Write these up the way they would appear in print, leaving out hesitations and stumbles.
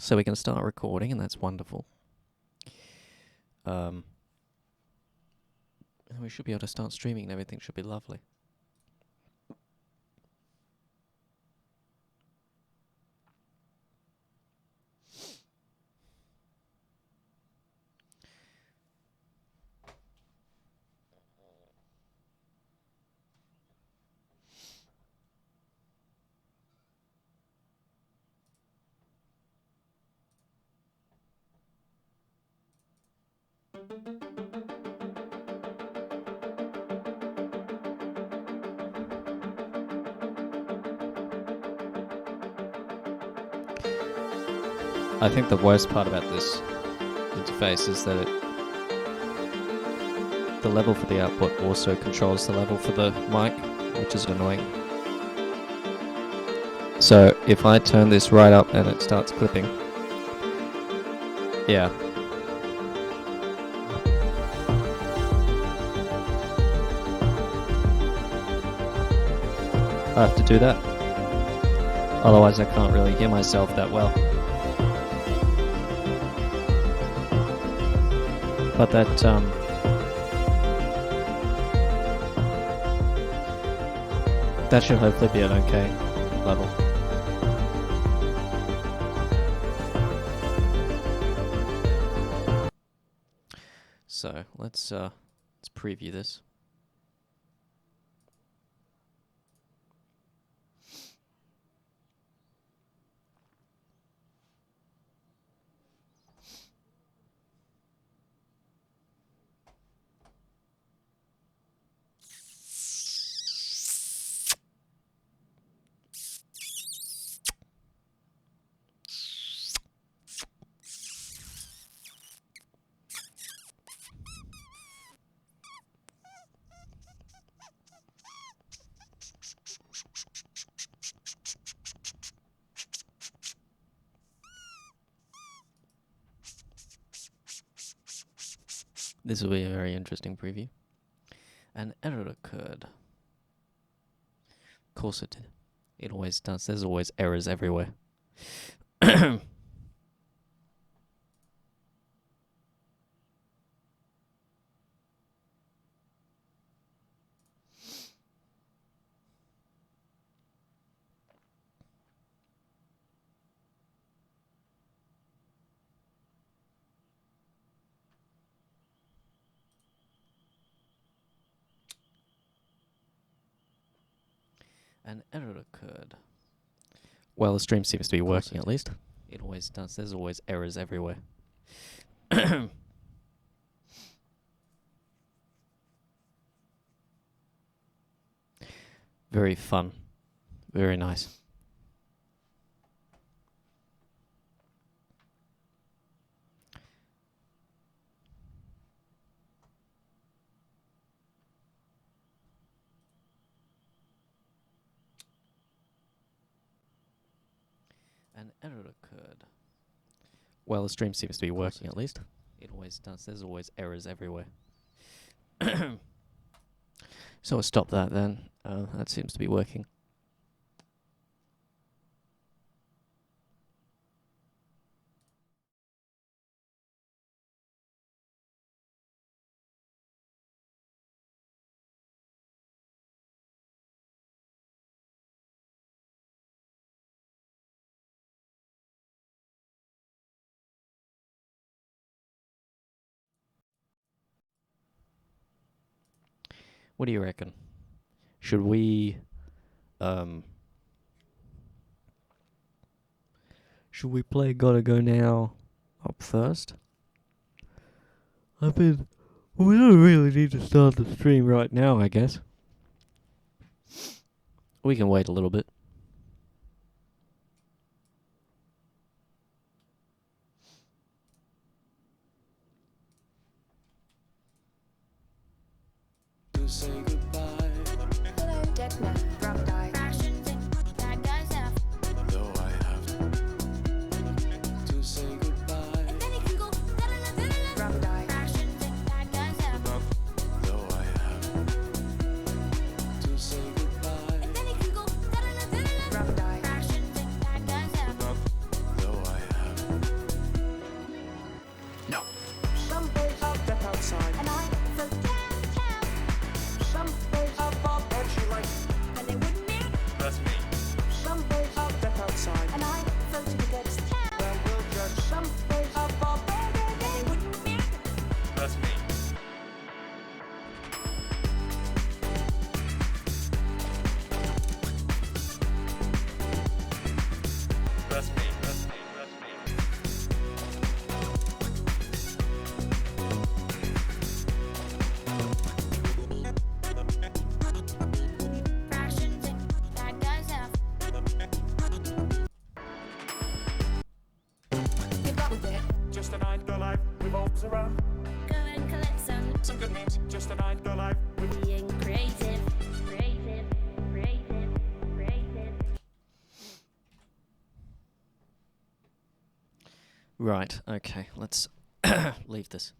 So we can start recording, and that's wonderful. And we should be able to start streaming, and everything should be lovely. I think the worst part about this interface is that the level for the output also controls the level for the mic, which is annoying. So if I turn this right up and it starts clipping, yeah. I have to do that. Otherwise I can't really hear myself that well. But that should hopefully be an okay level. So let's preview this. This will be a very interesting preview. An error occurred. Of course it did. It always does. There's always errors everywhere. An error occurred. Well, the stream seems to be working at least. It always does. There's always errors everywhere. Very fun. Very nice. An error occurred. Well, the stream seems to be working at least. It always does. There's always errors everywhere. So I'll stop that then. That seems to be working. What do you reckon? Should we play Gotta Go Now up first? We don't really need to start the stream right now, I guess. We can wait a little bit. Say goodbye. Hello, dead man, rough die. Bad guys have. Though I have to say goodbye. And then he can go rough die. Bad guys have. Though I have to say goodbye. And then he can go rough die. Bad guys have. Though I have just a night go live with bulbs around. Go and collect some Good memes, just a night go live with being creative, creative, creative, creative. Right, okay, let's leave this.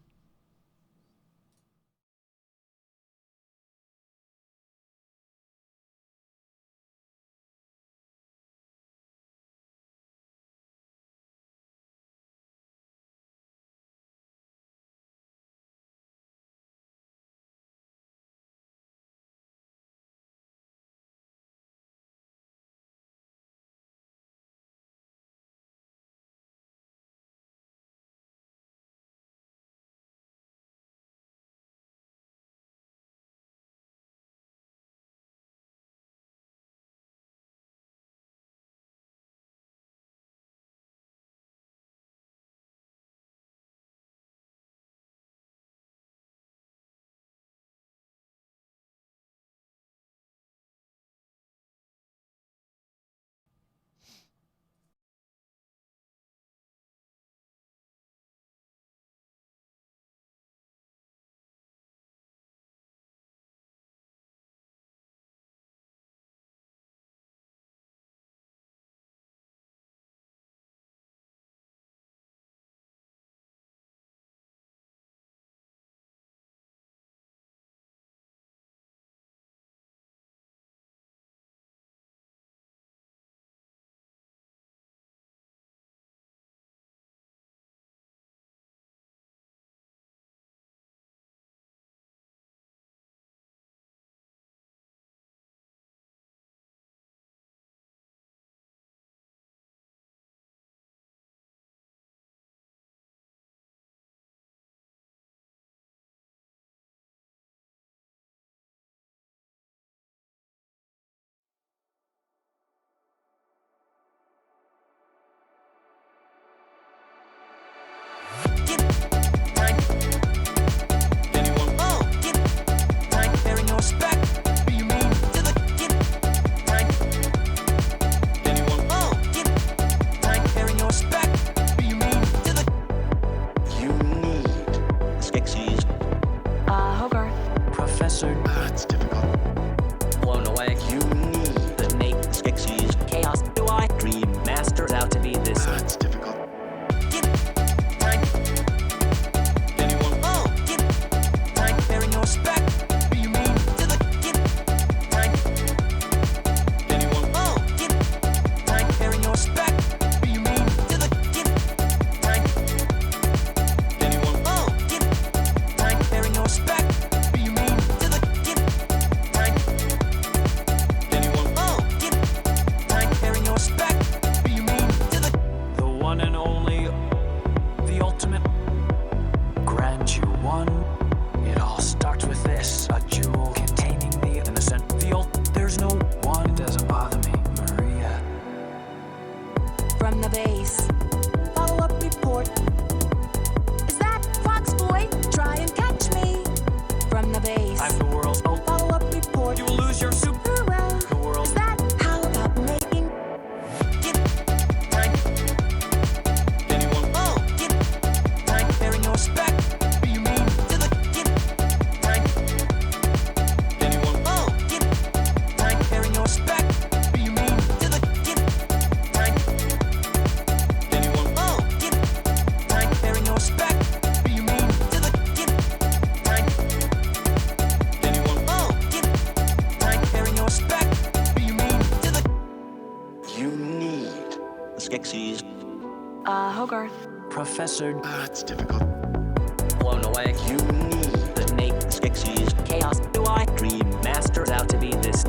Hogarth. Professor. That's difficult. Blown away. You need The Nate Skeksis. Chaos. Do I? Dream Master's out to be this. that's difficult. The one and only, the ultimate. Grant you one. It all starts with this. A jewel containing the innocent. There's no one. It doesn't bother me, Maria. From the base. Follow-up report. Is that Fox Boy? Try and catch me. From the base. I'm the world's old. Follow-up report. You will lose your soup. Well, The world. is that how about making? You need the Skeksis. Hogarth. Professor. That's difficult. Blown away. You need The Nate Skeksis. Chaos. Do I? Dream Master's out to be this.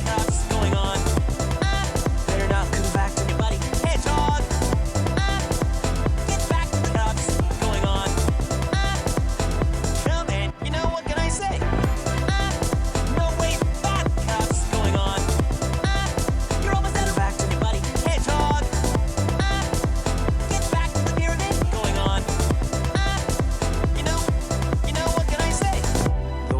What's going on? Better not come back to me, buddy. Hey, dog! Get back to the cops. What's going on? Come in. You know, what can I say? No way back, cops. What's going on? You're almost out of back to me, buddy. Hey, dog! Get back to the pyramid. What's going on? You know what can I say? The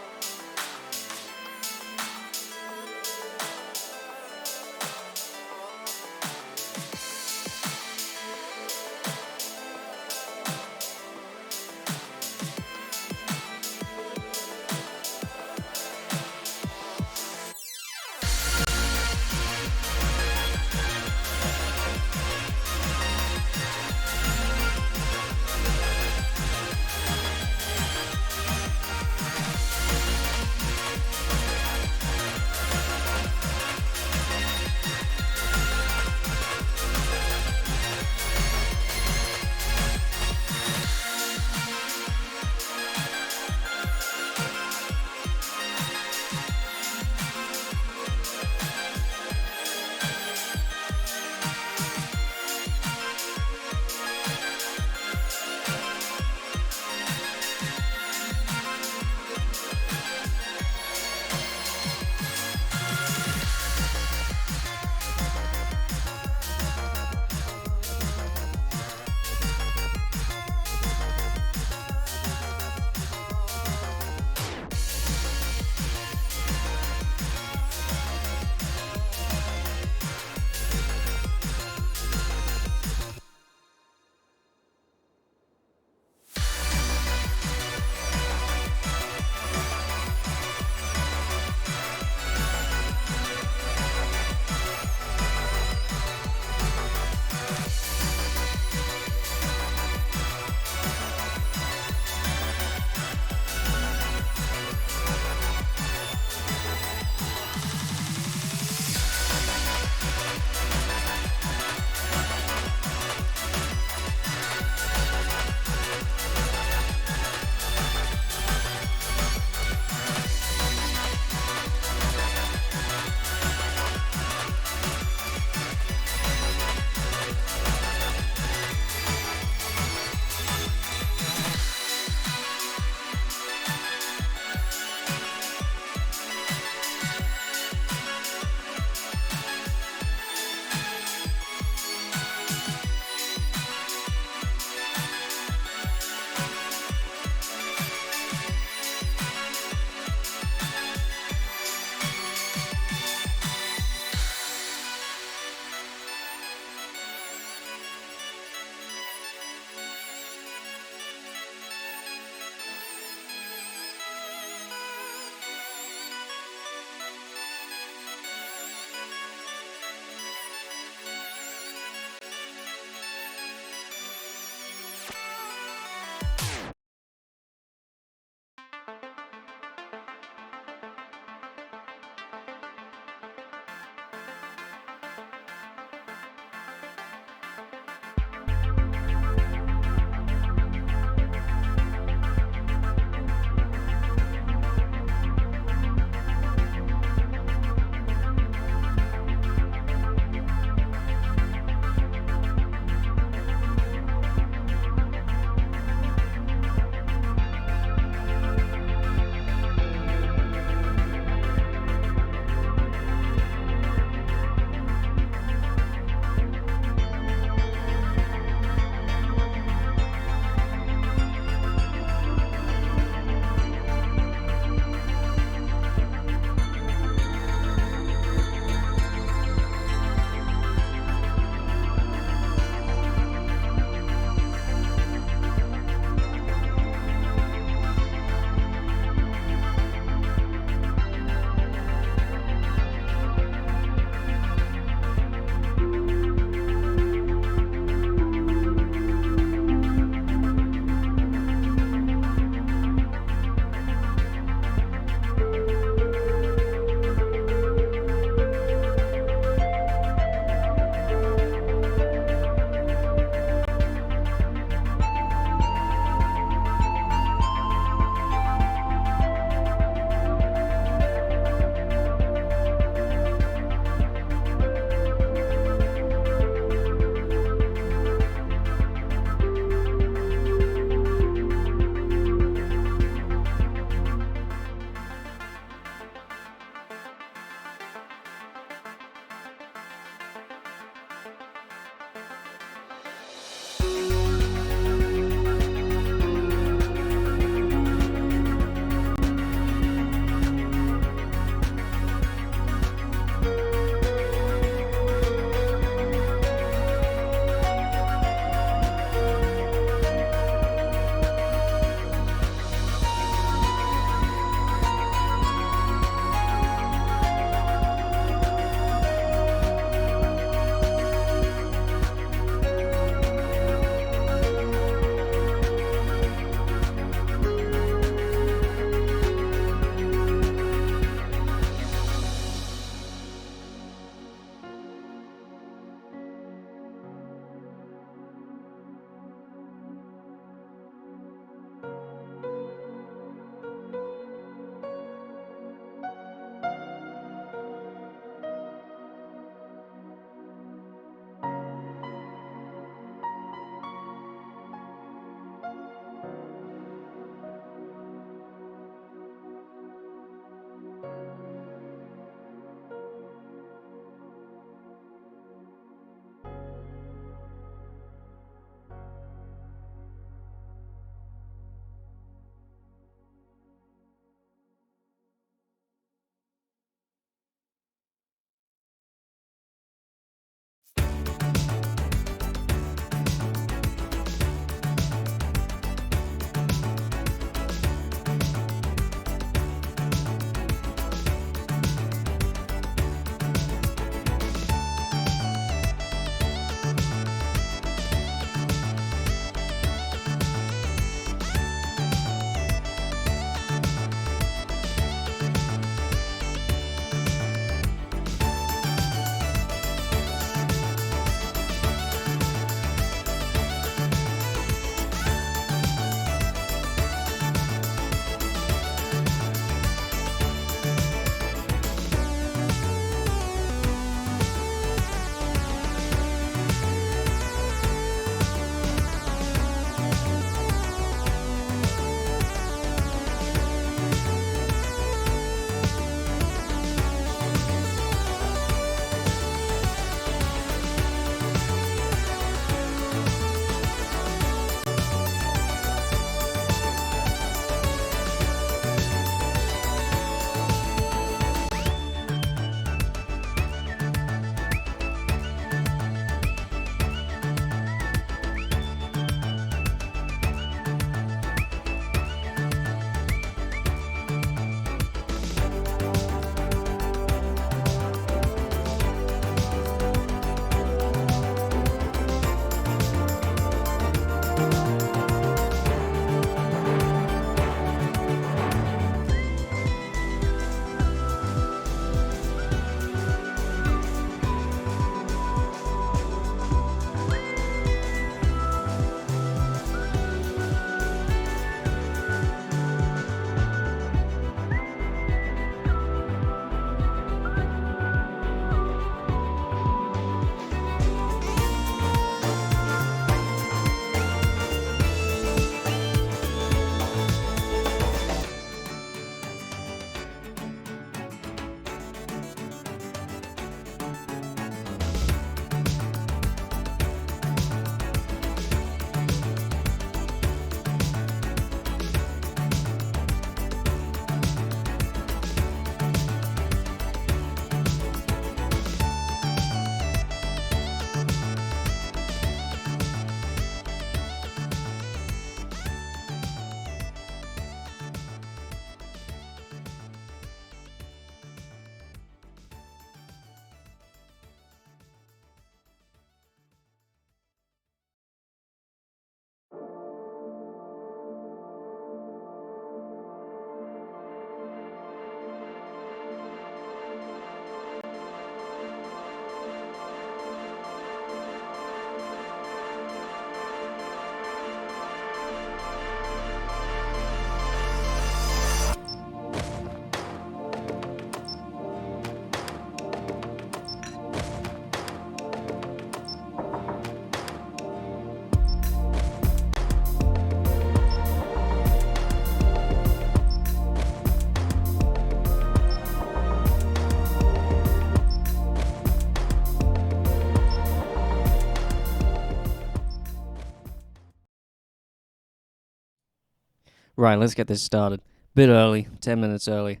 Right, let's get this started. Bit early, 10 minutes early.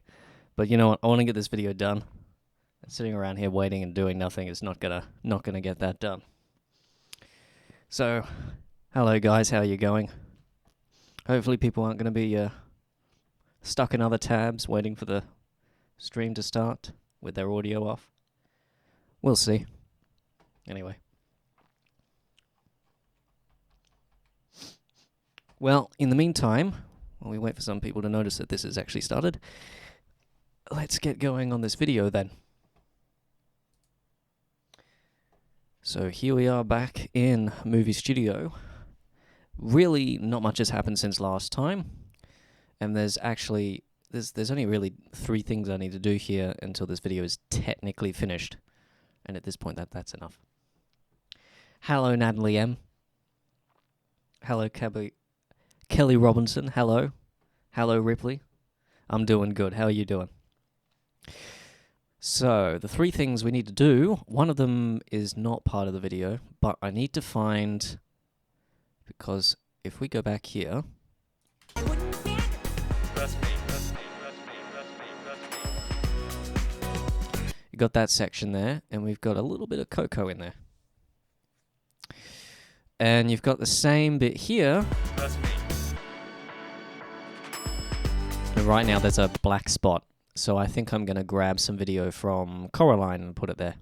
But you know what? I want to get this video done. Sitting around here waiting and doing nothing is not gonna get that done. So, hello guys, how are you going? Hopefully people aren't gonna be stuck in other tabs waiting for the stream to start with their audio off. We'll see. Anyway. Well, in the meantime, while we wait for some people to notice that this has actually started, let's get going on this video then. So here we are back in movie studio. Really, not much has happened since last time, and there's only really 3 things I need to do here until this video is technically finished, and at this point that's enough. Hello, Natalie M. Hello, Kelly Robinson. Hello, Ripley. I'm doing good. How are you doing? So, the 3 things we need to do, one of them is not part of the video, but I need to find, because if we go back here, you got that section there, and we've got a little bit of Coco in there. And you've got the same bit here. And right now there's a black spot. So I think I'm going to grab some video from Coraline and put it there.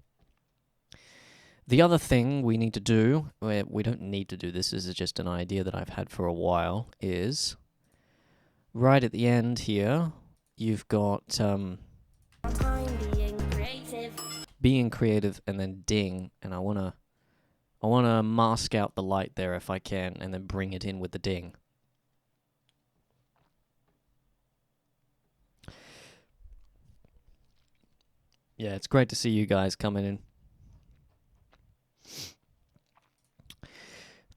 The other thing we need to do, we don't need to do this, this is just an idea that I've had for a while, is right at the end here, you've got being creative and then ding, and I want to mask out the light there if I can, and then bring it in with the ding. Yeah, it's great to see you guys coming in.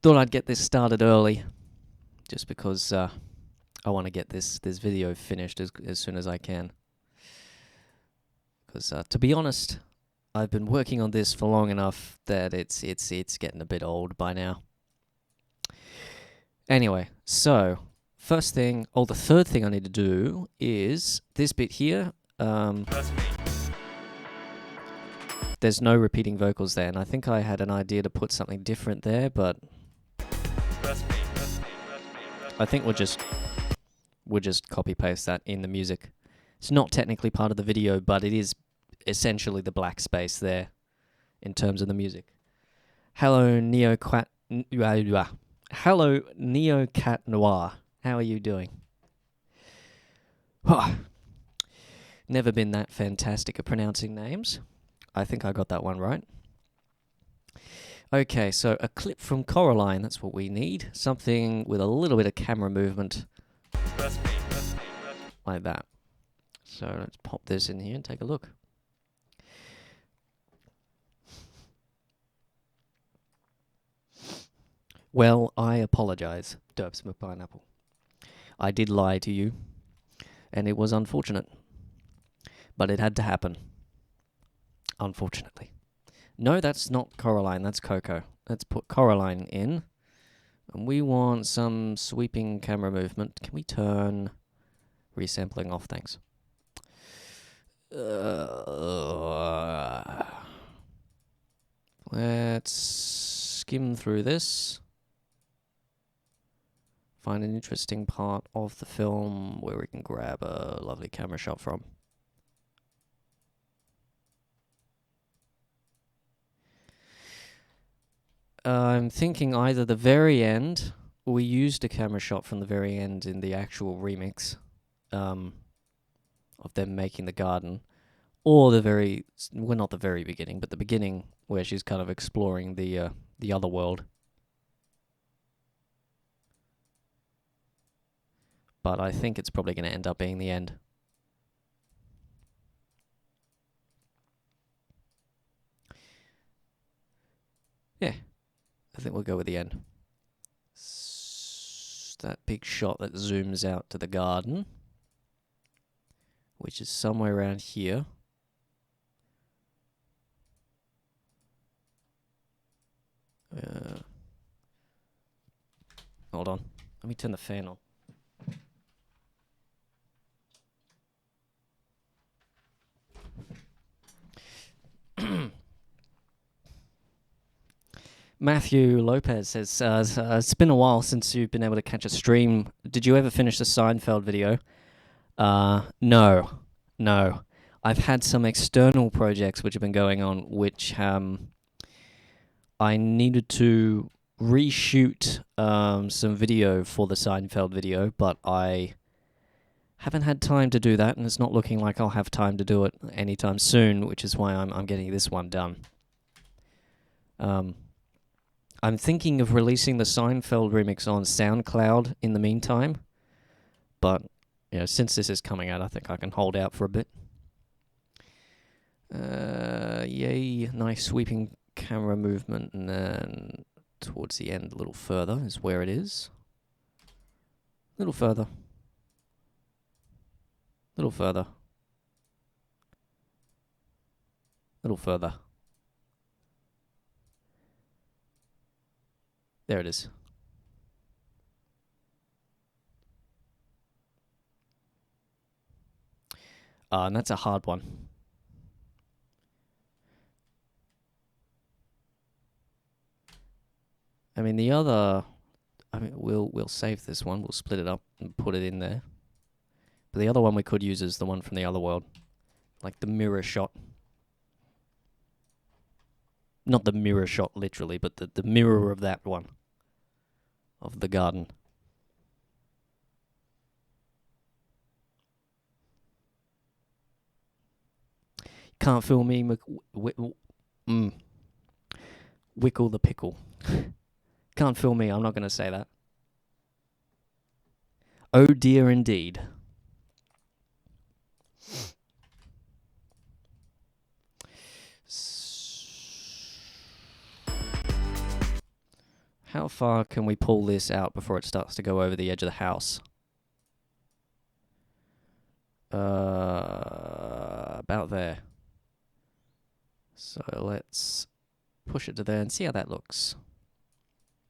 Thought I'd get this started early, just because I want to get this video finished as soon as I can. Because to be honest, I've been working on this for long enough that it's getting a bit old by now. Anyway, so the third thing I need to do is this bit here. There's no repeating vocals there, and I think I had an idea to put something different there, but I think we'll just copy paste that in the music. It's not technically part of the video, but it is essentially the black space there in terms of the music. Hello, Hello, Neo Cat Noir. How are you doing? Never been that fantastic at pronouncing names. I think I got that one right. Okay, so a clip from Coraline, that's what we need. Something with a little bit of camera movement. Like that. So let's pop this in here and take a look. Well, I apologize, Derps McPineapple. I did lie to you, and it was unfortunate. But it had to happen. Unfortunately. No, that's not Coraline, that's Coco. Let's put Coraline in. And we want some sweeping camera movement. Can we turn resampling off? Thanks. Let's skim through this. Find an interesting part of the film where we can grab a lovely camera shot from. I'm thinking either the very end, or we used a camera shot from the very end in the actual remix of them making the garden, or not the very beginning, but the beginning where she's kind of exploring the other world. But I think it's probably going to end up being the end. Yeah. I think we'll go with the end. That big shot that zooms out to the garden, which is somewhere around here. Hold on. Let me turn the fan on. Matthew Lopez says, it's been a while since you've been able to catch a stream. Did you ever finish the Seinfeld video? No. I've had some external projects which have been going on, which I needed to reshoot some video for the Seinfeld video, but I haven't had time to do that, and it's not looking like I'll have time to do it anytime soon, which is why I'm getting this one done. I'm thinking of releasing the Seinfeld remix on SoundCloud in the meantime, but since this is coming out, I think I can hold out for a bit. Yay, nice sweeping camera movement, and then towards the end a little further is where it is. A little further. Little further. Little further. There it is. And that's a hard one. I mean, we'll save this one. We'll split it up and put it in there. But the other one we could use is the one from the other world, like the mirror shot. Not the mirror shot, literally, but the mirror of that one. Of the garden. Can't fool me, Wickle the pickle. Can't fool me, I'm not going to say that. Oh dear indeed. How far can we pull this out before it starts to go over the edge of the house? About there. So let's push it to there and see how that looks.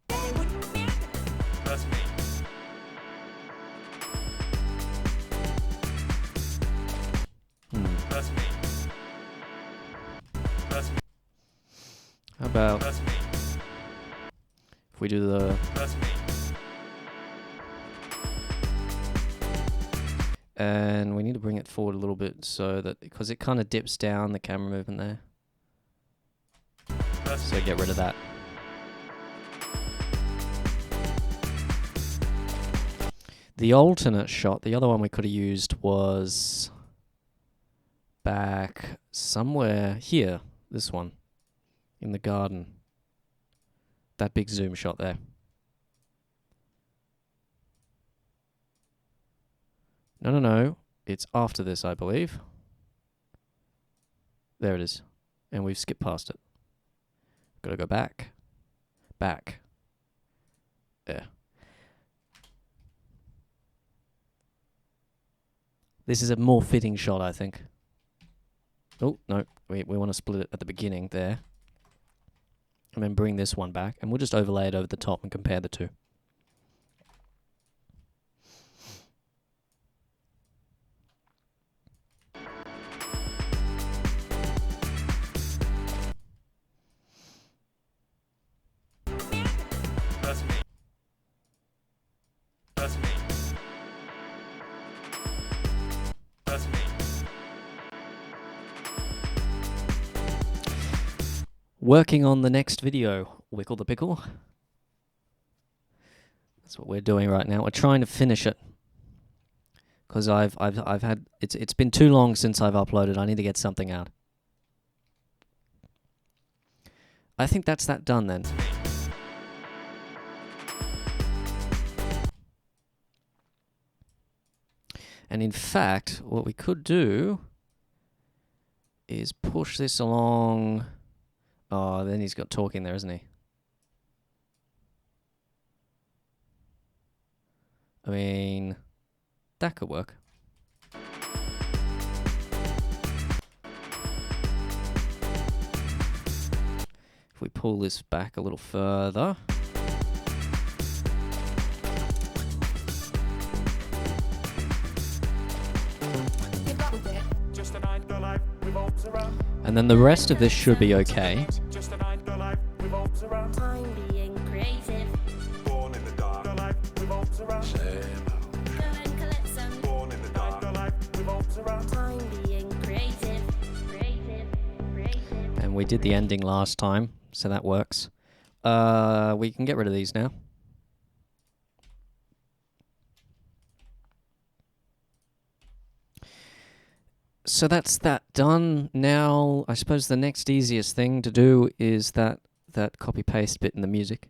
That's me. That's me. That's me. How about That's me. if we do the... That's me. And we need to bring it forward a little bit so that... Because it kind of dips down, the camera movement there. That's So get rid of that. The alternate shot, the other one we could have used was back somewhere here, this one, in the garden. That big zoom shot there. No. It's after this, I believe. There it is. And we've skipped past it. Gotta go back. Back. There. This is a more fitting shot, I think. Oh, no. We want to split it at the beginning there. And then bring this one back. And we'll just overlay it over the top and compare the two. That's me. That's me. That's me. Working on the next video, Wickle the Pickle. That's what we're doing right now. We're trying to finish it. Because I've had... It's been too long since I've uploaded. I need to get something out. I think that's that done then. And in fact, what we could do is push this along... Oh, then he's got talking there, isn't he? I mean, that could work. If we pull this back a little further. Just a night the life revolves around. And then the rest of this should be okay. Just a night the life revolves around. And we did the ending last time, so that works. We can get rid of these now. So that's that done. Now, I suppose the next easiest thing to do is that copy-paste bit in the music.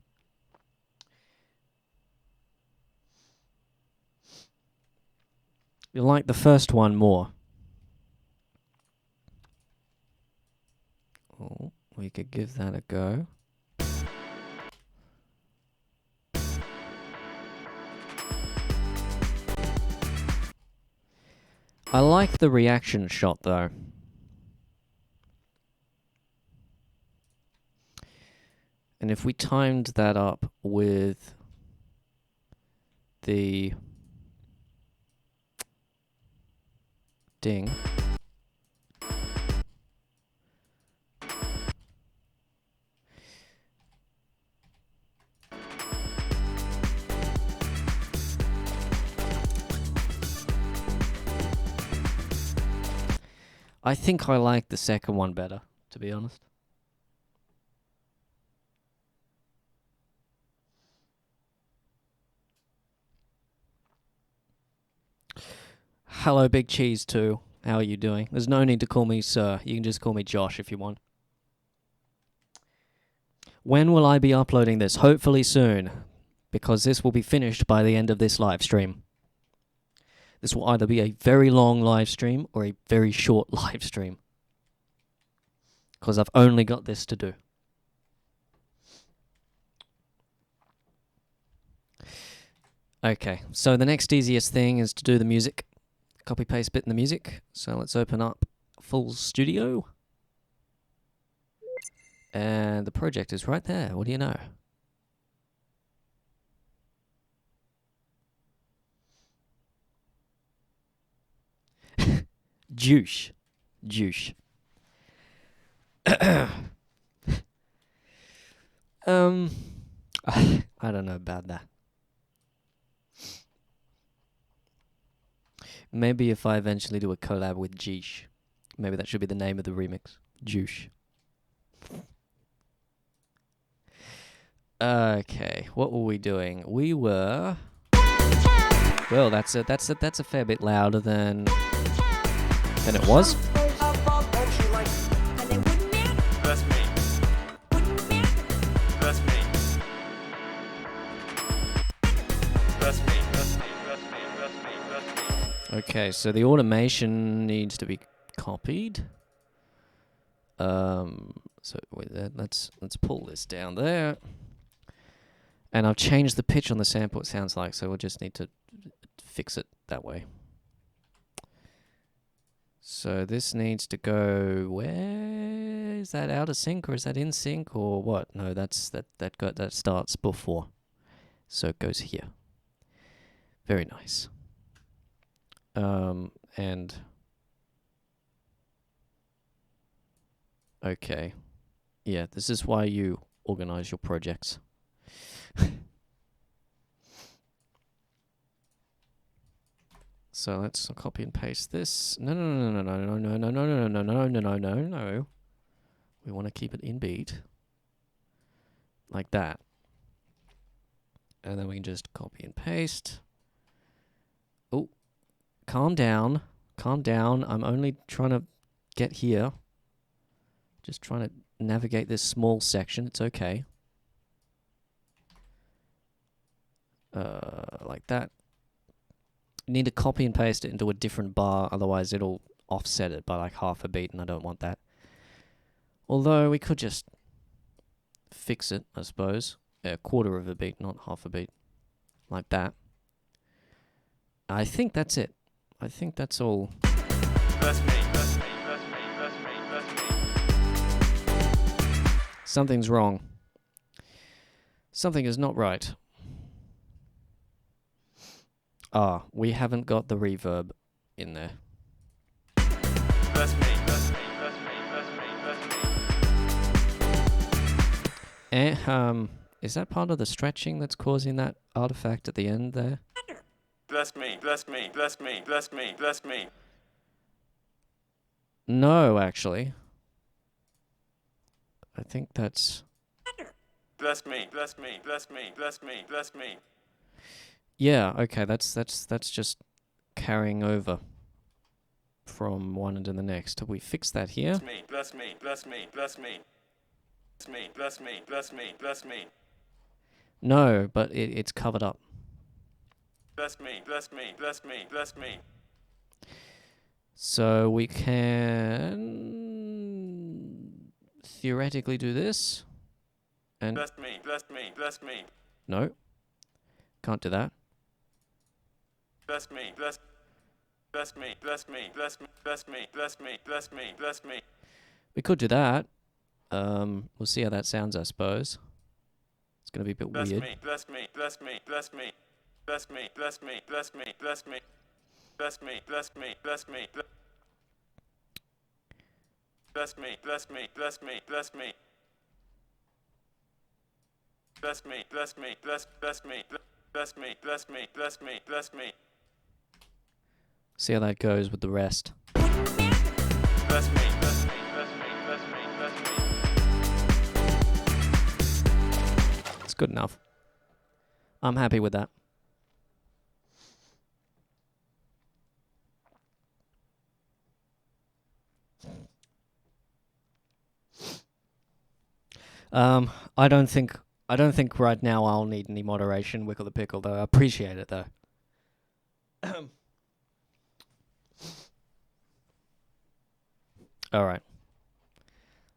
You like the first one more. Oh, we could give that a go. I like the reaction shot though. And if we timed that up with the ding. I think I like the second one better, to be honest. Hello, Big Cheese 2. How are you doing? There's no need to call me sir. You can just call me Josh if you want. When will I be uploading this? Hopefully soon, because this will be finished by the end of this live stream. This will either be a very long live stream or a very short live stream, because I've only got this to do. Okay, so the next easiest thing is to do the music. Copy paste bit in the music. So let's open up Full Studio. And the project is right there. What do you know? Juice. Juice. I don't know about that. Maybe if I eventually do a collab with Jeesh, maybe that should be the name of the remix. Juice. Okay, what were we doing? We were... Well, that's a fair bit louder than it was. That's me. That's me. That's me. That's me. That's me. That's me. That's me. Okay, so the automation needs to be copied. So wait, let's pull this down there. And I've changed the pitch on the sample, it sounds like, so we'll just need to fix it that way. So this needs to go where? Is that out of sync or is that in sync or what? No, that starts before. So it goes here. Very nice. And okay. Yeah, this is why you organize your projects. So let's copy and paste this. No. We want to keep it in beat. Like that. And then we can just copy and paste. Oh, calm down. Calm down. I'm only trying to get here. Just trying to navigate this small section. It's okay. Like that. You need to copy and paste it into a different bar, otherwise it'll offset it by like half a beat, and I don't want that. Although we could just fix it, I suppose. A quarter of a beat, not half a beat. Like that. I think that's it. I think that's all. That's me. That's me. That's me. That's me. That's me. Something's wrong. Something is not right. Ah, we haven't got the reverb in there. That's me. That's me. That's me. That's me. That's me. Is that part of the stretching that's causing that artifact at the end there? Bless me. Bless me. Bless me. Bless me. Bless me. No, actually. I think that's... Bless me, bless me, bless me, bless me, bless me. Yeah, okay, that's just carrying over from one into the next. We fix that here. Bless me, bless me, bless me, bless me. Bless me, bless me, bless me, bless me. No, but it's covered up. Bless me, bless me, bless me, bless me. So we can theoretically do this. And Bless me, bless me, bless me. no, can't do that. Bless me, bless me, bless me, bless me, bless me, bless me, bless me, bless me. We could do that. We'll see how that sounds, I suppose. It's gonna be a bit Bless weird. me, bless me, bless me, bless me. Bless me, bless me, bless me, bless me. Bless me, bless me, bless me. Bless me, bless me, bless me, bless me. Bless me, bless me, bless me, bless me, bless me, bless me, bless me. See how that goes with the rest. Bless me, bless me, bless me, bless me, bless me. It's good enough. I'm happy with that. I don't think right now I'll need any moderation, Wickle the Pickle, though. I appreciate it, though. Alright.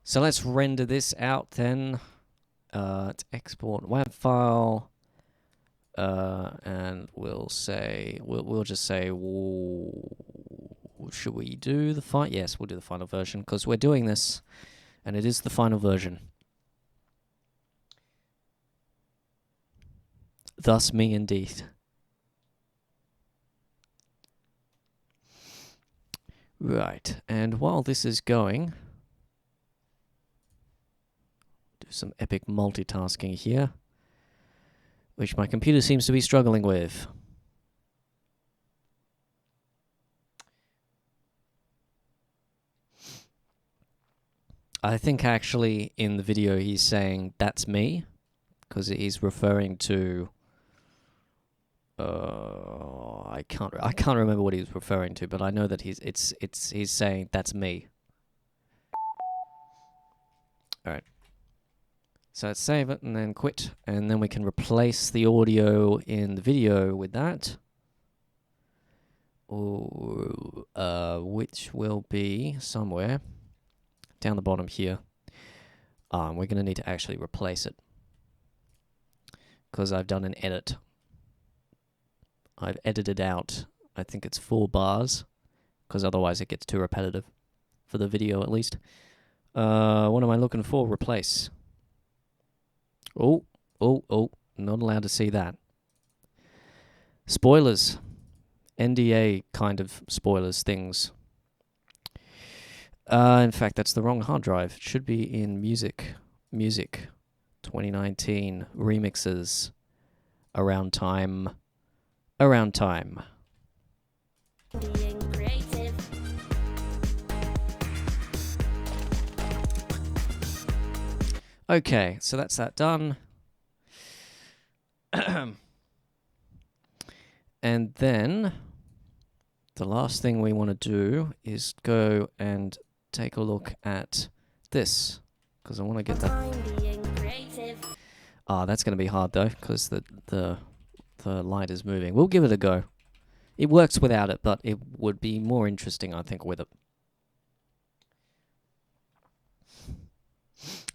So let's render this out then. Let's export WAV file. And we'll just say, should we do the final? Yes, we'll do the final version, because we're doing this, and it is the final version. Thus me indeed. Right, and while this is going, do some epic multitasking here, which my computer seems to be struggling with. I think actually in the video he's saying that's me, because he's referring to I can't remember what he was referring to, but I know that he's saying that's me. All right. So let's save it and then quit, and then we can replace the audio in the video with that. Or which will be somewhere down the bottom here. We're going to need to actually replace it, because I've done an edit. I've edited out, I think it's 4 bars, because otherwise it gets too repetitive, for the video at least. What am I looking for? Replace. Oh, not allowed to see that. Spoilers. NDA kind of spoilers things. In fact, that's the wrong hard drive. It should be in music. Music. 2019. Remixes. Around time. Being creative. Okay, so that's that done. And then the last thing we want to do is go and take a look at this, because I want to get that. I'm being creative. That's going to be hard though, because the light is moving. We'll give it a go. It works without it, but it would be more interesting, I think, with it.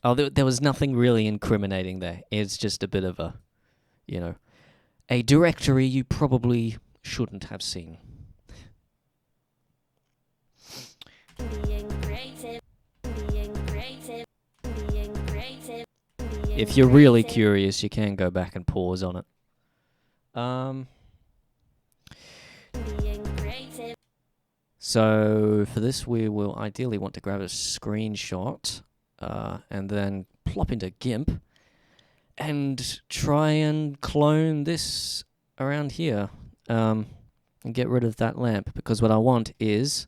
Oh, there was nothing really incriminating there. It's just a bit of a, a directory you probably shouldn't have seen. Being creative. Being creative. Being creative. If you're really curious, you can go back and pause on it. Being creative. So for this, we will ideally want to grab a screenshot and then plop into GIMP and try and clone this around here and get rid of that lamp, because what I want is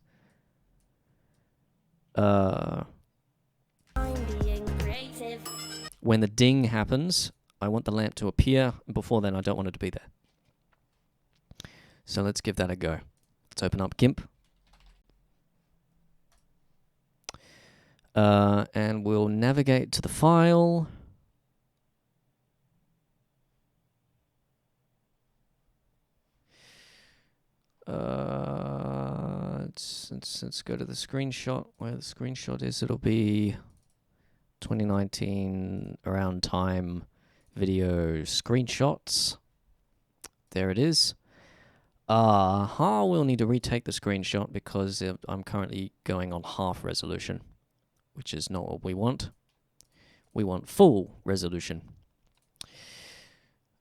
I'm being creative. When the ding happens, I want the lamp to appear. Before then, I don't want it to be there. So let's give that a go. Let's open up GIMP. And we'll navigate to the file. Let's go to the screenshot. Where the screenshot is, it'll be 2019 around time video screenshots. There it is. We'll need to retake the screenshot because I'm currently going on half resolution, which is not what we want. We want full resolution.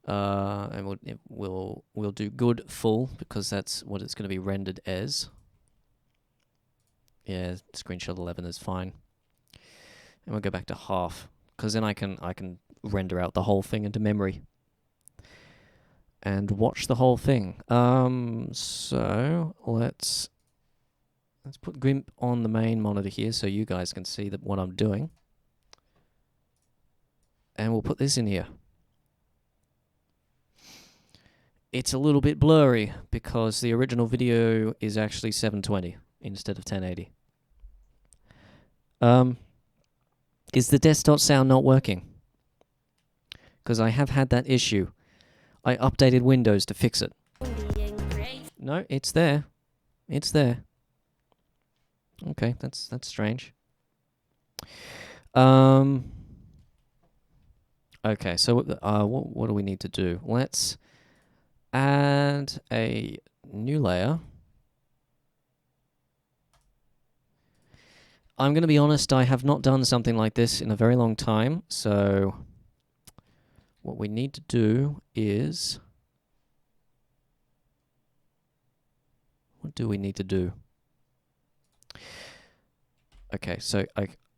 And we'll do good full because that's what it's going to be rendered as. Yeah, screenshot 11 is fine. And we'll go back to half because then I can render out the whole thing into memory and watch the whole thing. So let's put GIMP on the main monitor here so you guys can see what I'm doing. And we'll put this in here. It's a little bit blurry because the original video is actually 720 instead of 1080. Is the desktop sound not working? Because I have had that issue. I updated Windows to fix it. No, it's there. It's there. Okay, that's strange. Okay, so what do we need to do? Let's add a new layer. I'm going to be honest, I have not done something like this in a very long time, so what we need to do is... What do we need to do? Okay, so,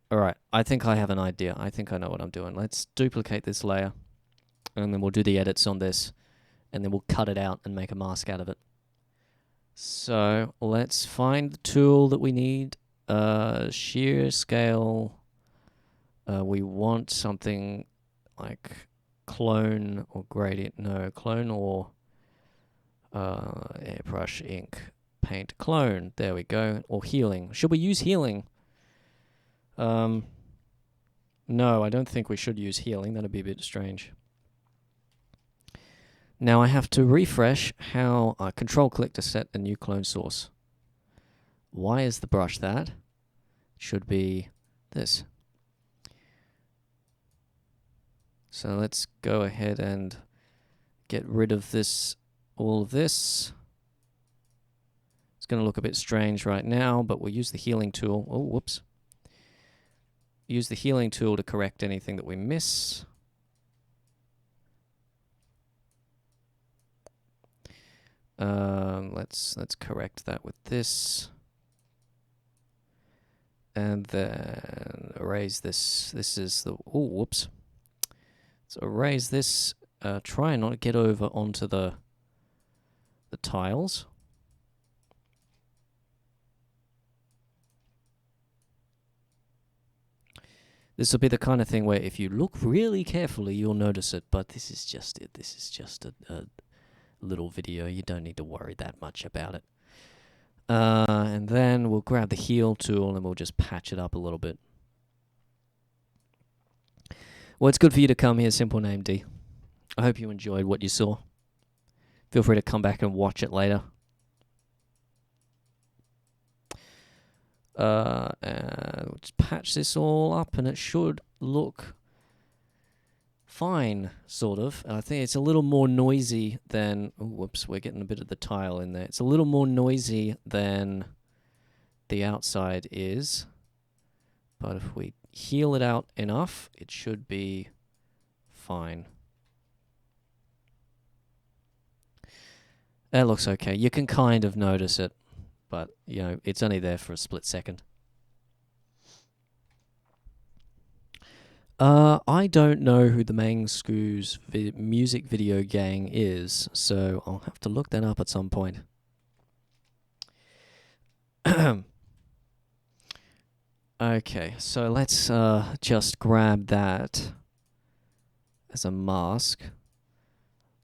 alright, I think I have an idea. I think I know what I'm doing. Let's duplicate this layer, and then we'll do the edits on this, and then we'll cut it out and make a mask out of it. So, let's find the tool that we need. Shear scale. We want something like clone or gradient. No, clone or airbrush, ink, paint, clone. There we go. Or healing. Should we use healing? No, I don't think we should use healing. That'd be a bit strange. Now I have to refresh how I control-click to set a new clone source. Why is the brush that? It should be this. So let's go ahead and get rid of this, all of this. It's going to look a bit strange right now, but we'll use the healing tool. Oh, whoops. Use the healing tool to correct anything that we miss. Let's correct that with this. And then erase this. This is the... Oh, whoops. Let's erase this. Try and not get over onto the tiles. This will be the kind of thing where if you look really carefully, you'll notice it. But this is just it. This is just a little video. You don't need to worry that much about it. And then we'll grab the heal tool and we'll just patch it up a little bit. Well, it's good for you to come here, Simple Name D. I hope you enjoyed what you saw. Feel free to come back and watch it later. And we'll just patch this all up and it should look fine, sort of. I think it's a little more noisy than... Oh, whoops, we're getting a bit of the tile in there. It's a little more noisy than the outside is. But if we heal it out enough, it should be fine. It looks okay. You can kind of notice it, but, you know, it's only there for a split second. I don't know who the Mangskoo's music video gang is, so I'll have to look that up at some point. Okay, so let's just grab that as a mask.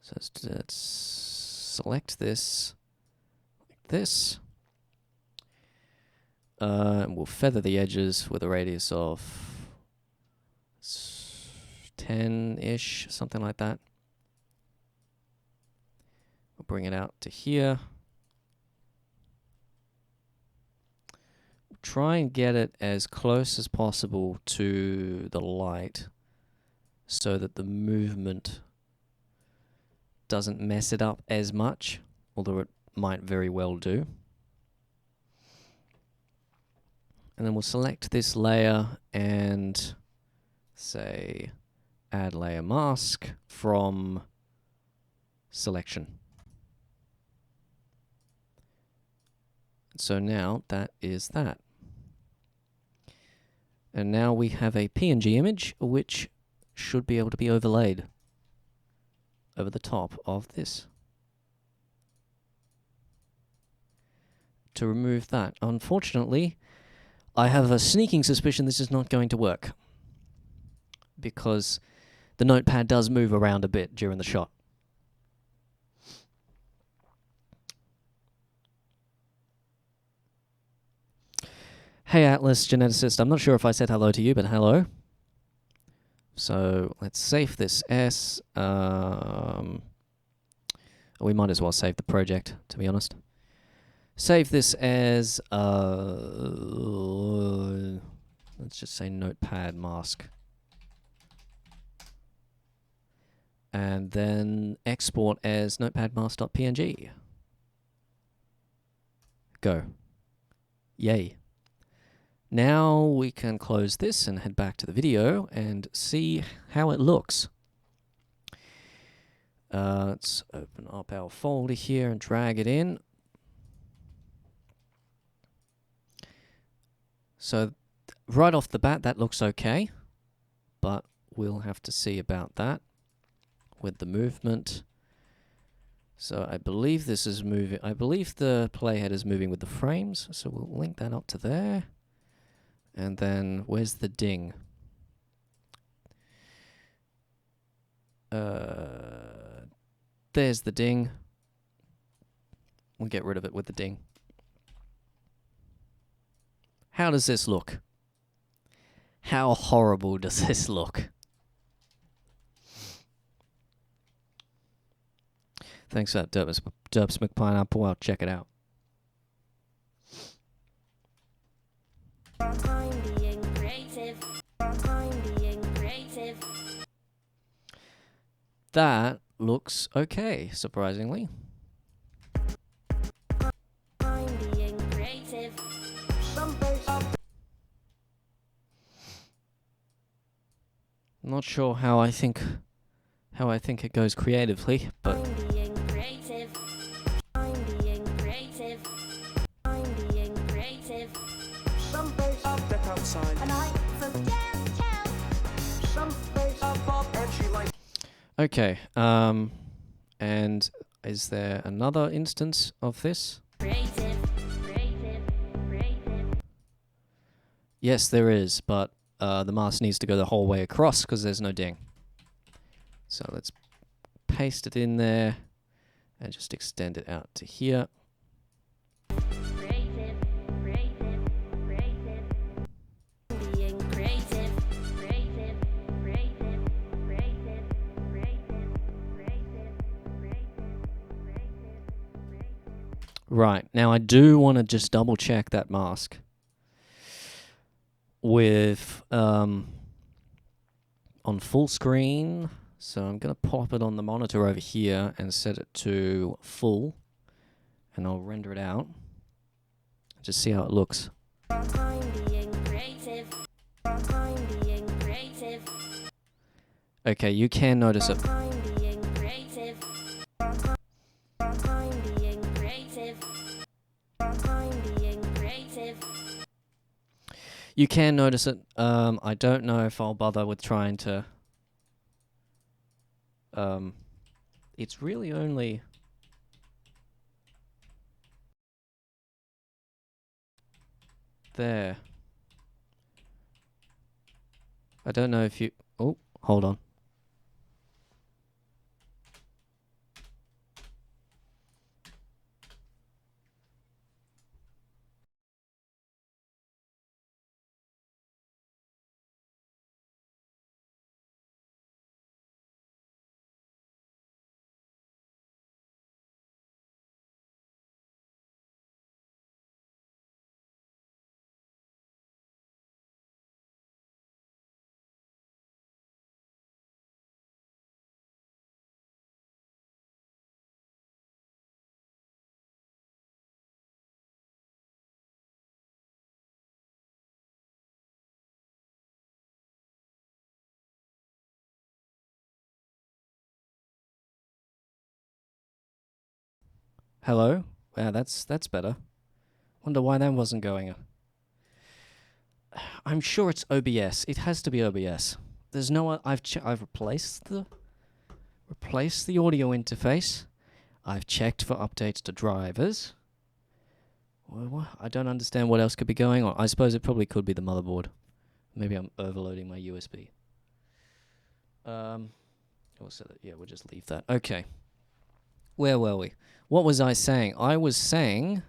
So let's select this like this. And we'll feather the edges with a radius of 10-ish, something like that. We'll bring it out to here. Try and get it as close as possible to the light so that the movement doesn't mess it up as much, although it might very well do. And then we'll select this layer and say add layer mask from selection. So now that is that. And now we have a PNG image which should be able to be overlaid over the top of this. To remove that, unfortunately, I have a sneaking suspicion this is not going to work because the notepad does move around a bit during the shot. Hey Atlas Geneticist, I'm not sure if I said hello to you, but hello. So let's save this S. We might as well save the project, to be honest. Save this as, let's just say notepad mask. And then export as notepadmask.png. Go. Yay. Now we can close this and head back to the video and see how it looks. Let's open up our folder here and drag it in. So right off the bat, that looks okay, but we'll have to see about that with the movement. So I believe this is moving. I believe the playhead is moving with the frames, so we'll link that up to there. And then where's the ding? There's the ding. We'll get rid of it with the ding. How does this look? How horrible does this look? Thanks for that, Derps McPineapple. I'll check it out. I'm being creative. I'm being creative. That looks okay, surprisingly. I'm being creative. Not sure how I think it goes creatively, but I'm being creative. I'm being creative. I'm being creative. Some face up, step outside. And I for downtown. Some face up, and she likes. okay. And is there another instance of this? Creative. Creative. Creative. Yes, there is, but the mask needs to go the whole way across because there's no ding. So let's paste it in there and just extend it out to here. Creative. Creative. Creative. Being creative. Creative. Creative. Creative. Creative. Creative. Creative. Right, now I do want to just double check that mask with on full screen. So I'm going to pop it on the monitor over here and set it to full, and I'll render it out. Just see how it looks. I'm being creative. I'm being creative. Okay, you can notice it. I'm being creative. I'm being creative. I'm being creative. You can notice it. I don't know if I'll bother with trying to... it's really only... there. I don't know if you... Oh, hold on. Hello? Wow, that's better. Wonder why that wasn't going. I'm sure it's OBS. It has to be OBS. There's no... I've replaced the audio interface. I've checked for updates to drivers. Well, I don't understand what else could be going on. I suppose it probably could be the motherboard. Maybe I'm overloading my USB. We'll just leave that. Okay. Where were we? What was I saying? I was saying,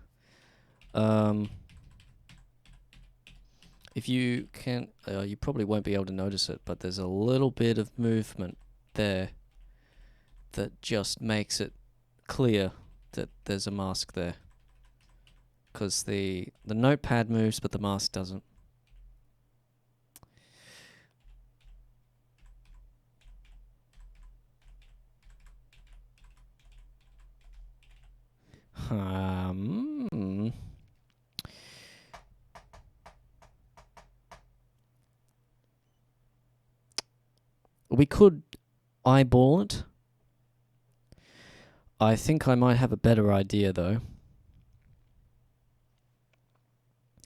if you can, you probably won't be able to notice it, but there's a little bit of movement there that just makes it clear that there's a mask there. Because the notepad moves, but the mask doesn't. We could eyeball it. I think I might have a better idea, though.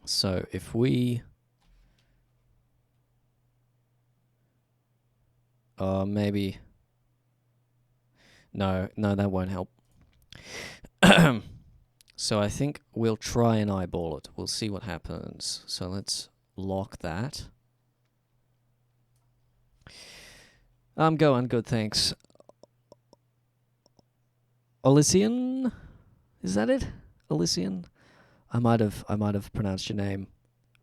So if we... maybe... No, that won't help. So I think we'll try and eyeball it. We'll see what happens. So let's lock that. I'm going good, thanks. Elysian? Is that it? Elysian? I might have pronounced your name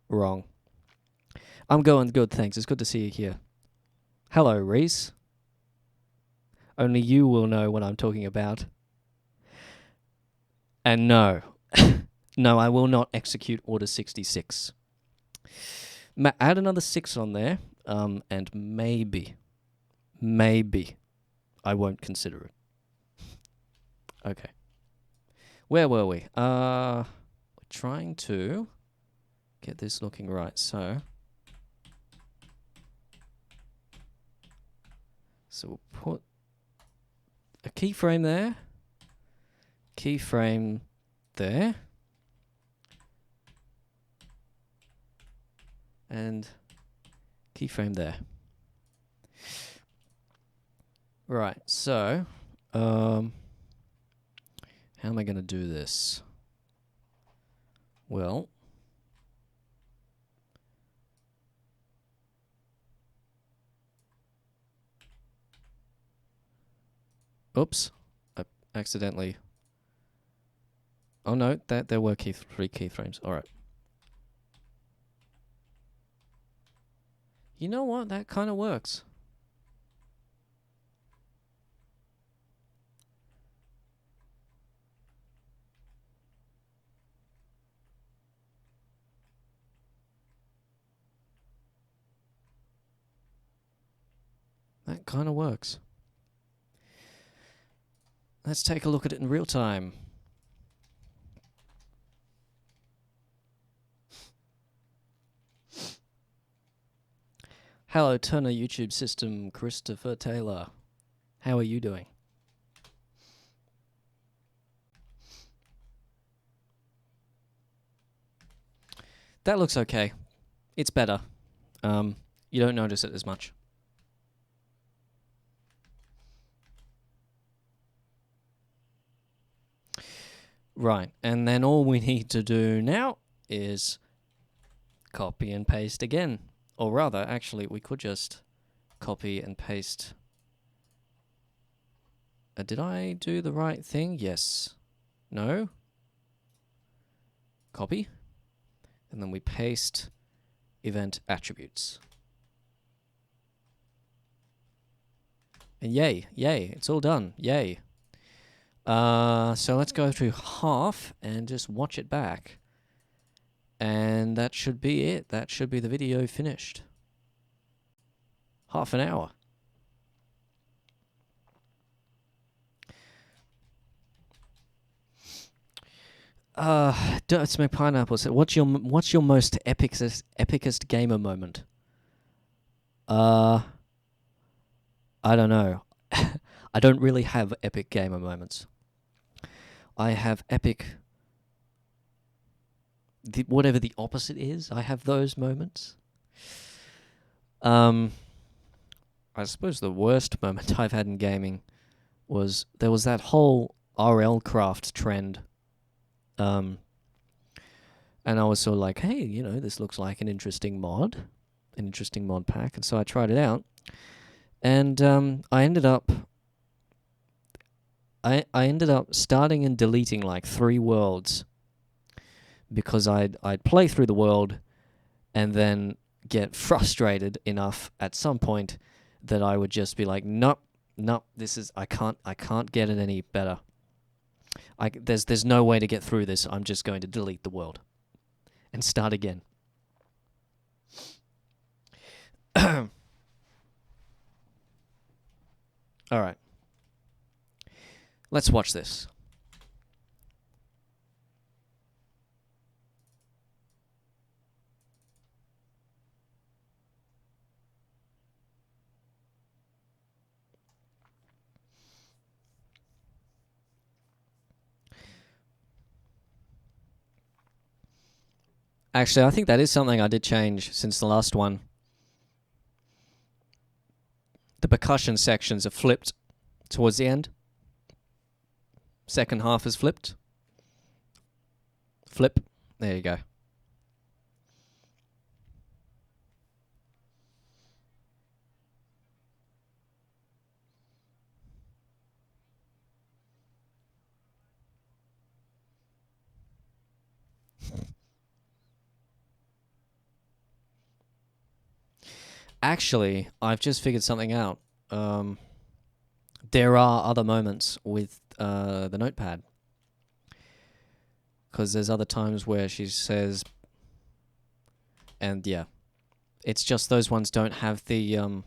wrong. I'm going good, thanks. It's good to see you here. Hello, Reese. Only you will know what I'm talking about. And no. No, I will not execute Order 66. Add another 6 on there, and maybe I won't consider it. Okay. Where were we? We're trying to get this looking right. So we'll put a keyframe there. Keyframe there. And keyframe there. Right, so how am I going to do this? Well, oops, I accidentally... Oh no, there were 3 keyframes. All right. You know what? That kind of works. That kind of works. Let's take a look at it in real time. Hello, Turner YouTube system, Christopher Taylor. How are you doing? That looks okay. It's better. You don't notice it as much. Right, and then all we need to do now is copy and paste again. Or rather, actually, we could just copy and paste. Did I do the right thing? Yes. No? Copy. And then we paste event attributes. And yay, it's all done, yay. So let's go through half and just watch it back. And that should be it. That should be the video finished. Half an hour. Dirts McPineapple said, what's your most epicest gamer moment? I don't know. I don't really have epic gamer moments. I have epic... whatever the opposite is, I have those moments. I suppose the worst moment I've had in gaming was... there was that whole RL craft trend. And I was sort of like, hey, you know, this looks like an interesting mod pack. And so I tried it out. And I ended up starting and deleting like 3 worlds because I'd play through the world and then get frustrated enough at some point that I would just be like, nope, this is I can't get it any better. There's no way to get through this. I'm just going to delete the world and start again. All right. Let's watch this. Actually, I think that is something I did change since the last one. The percussion sections are flipped towards the end. Second half is flipped. Flip. There you go. Actually, I've just figured something out. There are other moments with the notepad. Because there's other times where she says... and yeah. It's just those ones don't have the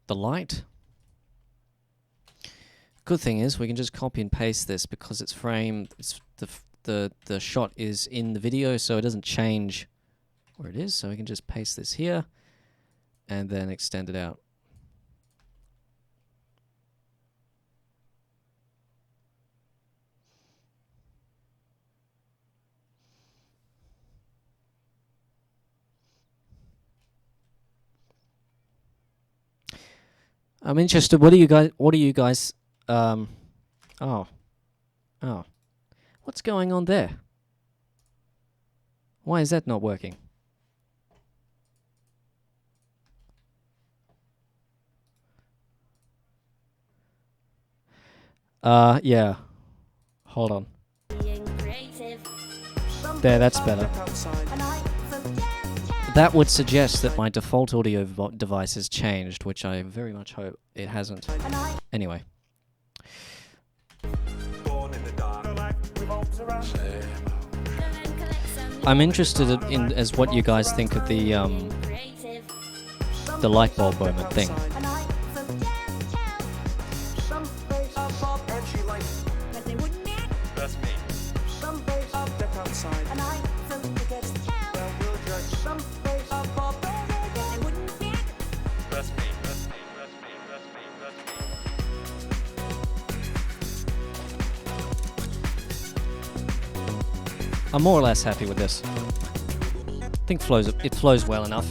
light. Good thing is we can just copy and paste this because it's framed... it's the shot is in the video, so it doesn't change where it is, so we can just paste this here and then extend it out. I'm interested. What do you guys oh. What's going on there? Why is that not working? Yeah. Hold on. There, that's better. That would suggest that my default audio device has changed, which I very much hope it hasn't. Anyway. I'm interested in as what you guys think of the light bulb moment thing. That's me. That's me. I'm more or less happy with this. I think it flows well enough.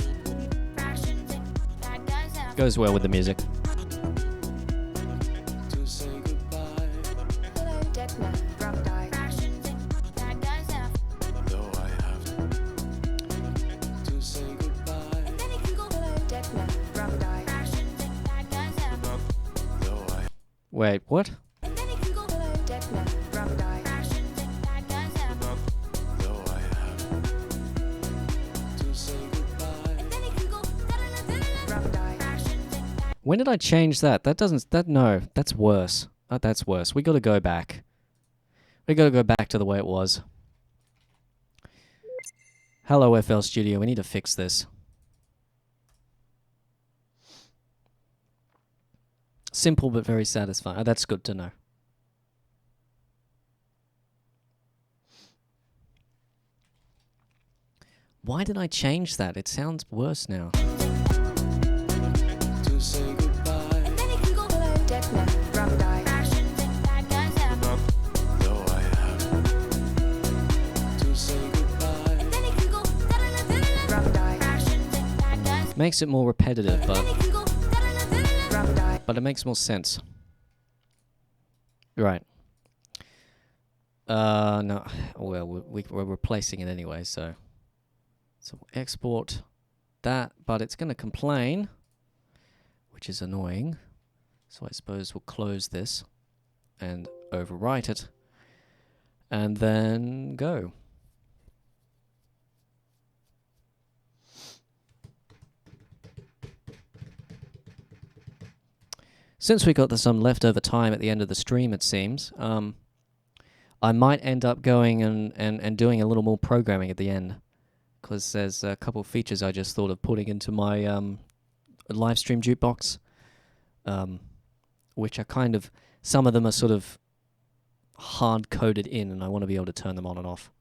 Goes well with the music. Though I have to say Wait, what? And then it can go hello, dead man, rough guy. Passions that bad guys have. Though I have to say goodbye. And then it can go da-da-da-da-da, rough guy. Passions that bad When did I change that? No, that's worse. That's worse. We gotta go back. We gotta go back to the way it was. Hello, FL Studio. We need to fix this. Simple but very satisfying. Oh, that's good to know. Why did I change that? It sounds worse now. To say goodbye. And then it can go hello, dead man, rough guy. Passions that bad guys have. Though I have to say goodbye. And then it can go da-da-da-da-da, rough guy. Passions that bad guys. Makes it more repetitive, And then it can go da-da-da-da-da, rough guy. but it makes more sense. Right. No. Well, we're replacing it anyway, so we'll export that, but it's going to complain, which is annoying. So I suppose we'll close this and overwrite it, and then go. Since we got some leftover time at the end of the stream, it seems, I might end up going and doing a little more programming at the end, because there's a couple of features I just thought of putting into my live stream jukebox, which are kind of, some of them are sort of hard-coded in, and I want to be able to turn them on and off.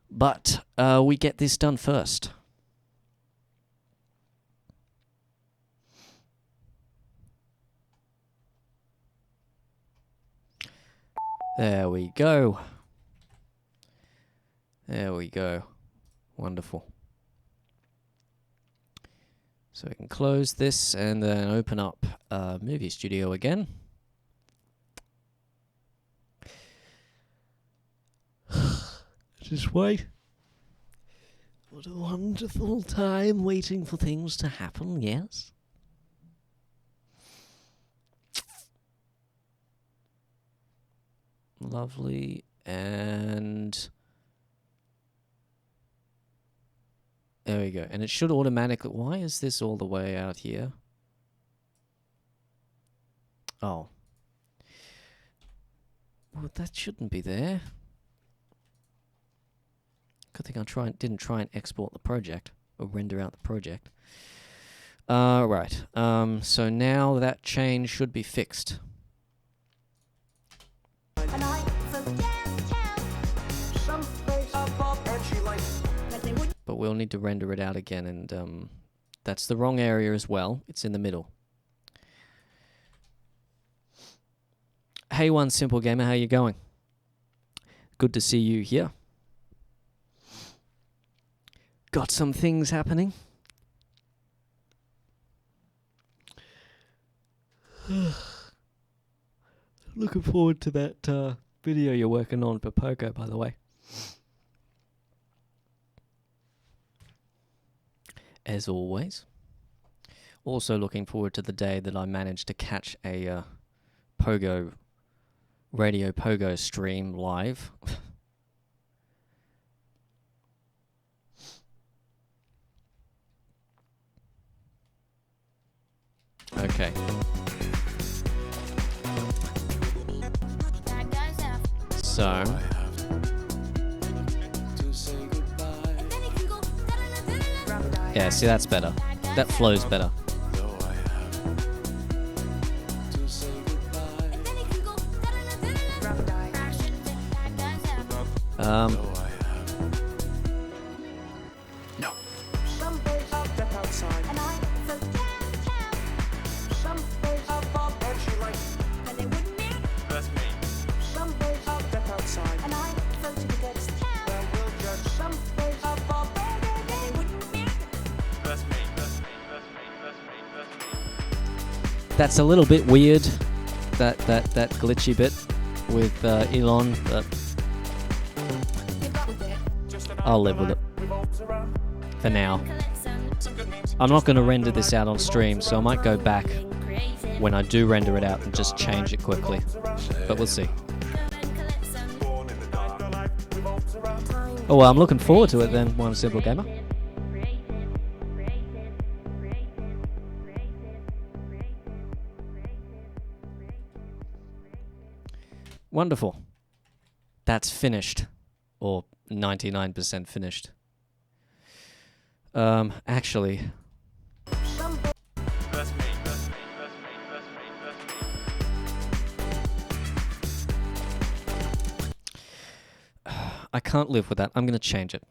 But we get this done first. There we go. There we go. Wonderful. So we can close this and then open up Movie Studio again. Just wait. What a wonderful time waiting for things to happen, yes? Lovely. And there we go. And it should automatically... Why is this all the way out here? Oh. Well, that shouldn't be there. Good thing I didn't try and export the project or render out the project. Right. So now that change should be fixed. And I forget some face above, and she likes that they would. But we'll need to render it out again, and that's the wrong area as well. It's in the middle. Hey, One Simple Gamer, how you going? Good to see you here. Got some things happening. Looking forward to that video you're working on for Pogo, by the way. As always. Also looking forward to the day that I manage to catch a Pogo, Radio Pogo stream live. Okay. Bad guys have. So, I have to say goodbye. And then it can go da-da-da-da-da, rough guy. yeah, see, that's better. That flows better. Though I have to say goodbye. And then it can go da-da-da-da-da, rough guy. Passions that bad guys have. Though I have Some face up, step outside. And I forget Some face above, and she likes. that they wouldn't marry. that's me. Some face up, step outside. And I floated against town. Well, we'll judge some face above. That they wouldn't marry. That's me. That's me. That's me. That's me. That's me. That's a little bit weird, that glitchy bit with Elon, but Get up with it. I'll live with it for now. I'm not going to render this out on stream, so I might go back when I do render it out and just change it quickly. But we'll see. Oh, well, I'm looking forward to it then, One Simple Gamer. Wonderful. That's finished. Or 99% finished. Actually... That's me. That's me. That's me. That's me. That's me. I can't live with that. I'm going to change it.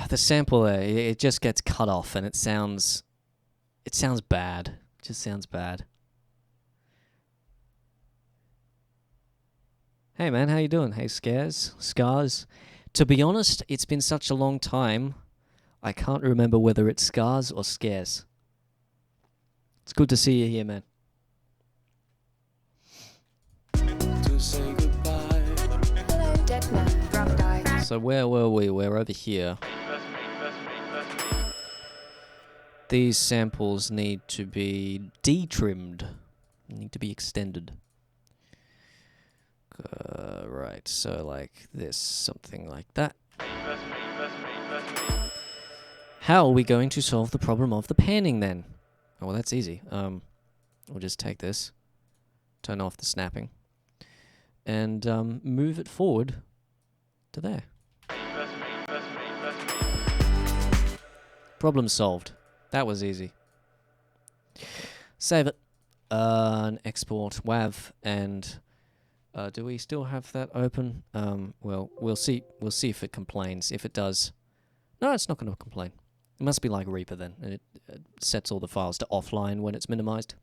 The sample there, it just gets cut off and it sounds bad. It just sounds bad. Hey man, how you doing? Hey Scars. To be honest, it's been such a long time, I can't remember whether it's Scars or Scares. It's good to see you here, man. To say goodbye. Hello, dead man from die. So where were we? We're over here. That's me. That's me. That's me. These samples need to be de-trimmed. Need to be extended. Right, so like this, something like that. That's me. That's me. That's me. How are we going to solve the problem of the panning then? Oh, well, that's easy. We'll just take this, turn off the snapping, and move it forward to there. That's me. That's me. That's me. Problem solved. That was easy. Save it. And export WAV, and do we still have that open? Well, we'll see. We'll see if it complains. If it does, no, it's not going to complain. It must be like Reaper then, and it sets all the files to offline when it's minimized.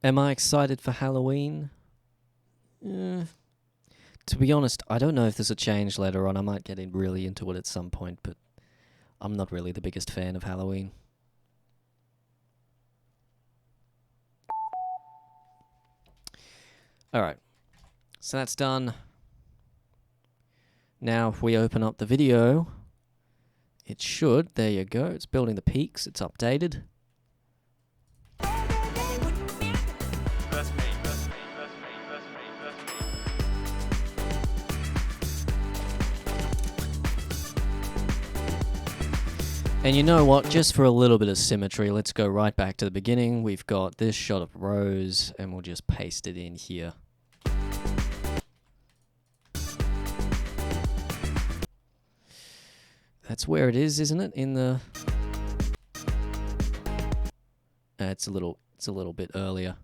Am I excited for Halloween? To be honest, I don't know if there's a change later on. I might get really into it at some point, but I'm not really the biggest fan of Halloween. Alright, so that's done. Now if we open up the video, it should, there you go, it's building the peaks, it's updated. That's me. That's me. That's me. That's me. That's me. And you know what, just for a little bit of symmetry, let's go right back to the beginning. We've got this shot of Rose, and we'll just paste it in here. That's where it is, isn't it? In the... it's a little bit earlier.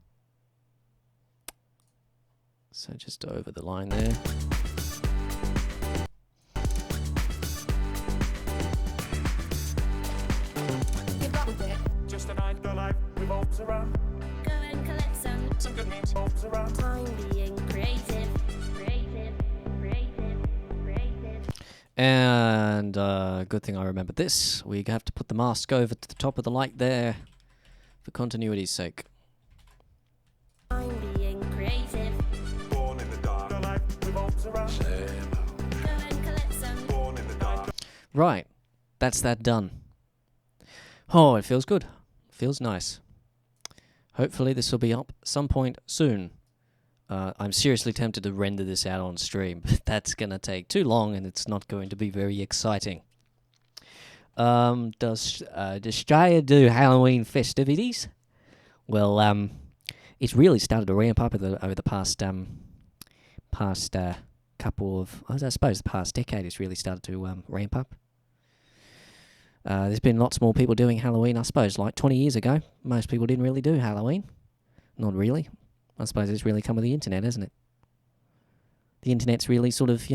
So just over the line there. You got with it. Just a night, the life revolves around Go and collect some good memes. Revolves around. time being creative. And good thing I remembered this. We have to put the mask over to the top of the light there for continuity's sake. Time being creative. Born in the dark, the life revolves around. Go and collect some Born in the dark. Right, that's that done. Oh, it feels good. Feels nice. Hopefully this will be up some point soon. I'm seriously tempted to render this out on stream, but that's going to take too long and it's not going to be very exciting. Does Australia do Halloween festivities? Well, it's really started to ramp up over the past couple of, I suppose the past decade it's really started to ramp up. There's been lots more people doing Halloween, I suppose, like 20 years ago. Most people didn't really do Halloween. Not really. I suppose it's really come with the internet, hasn't it? The internet's really sort of,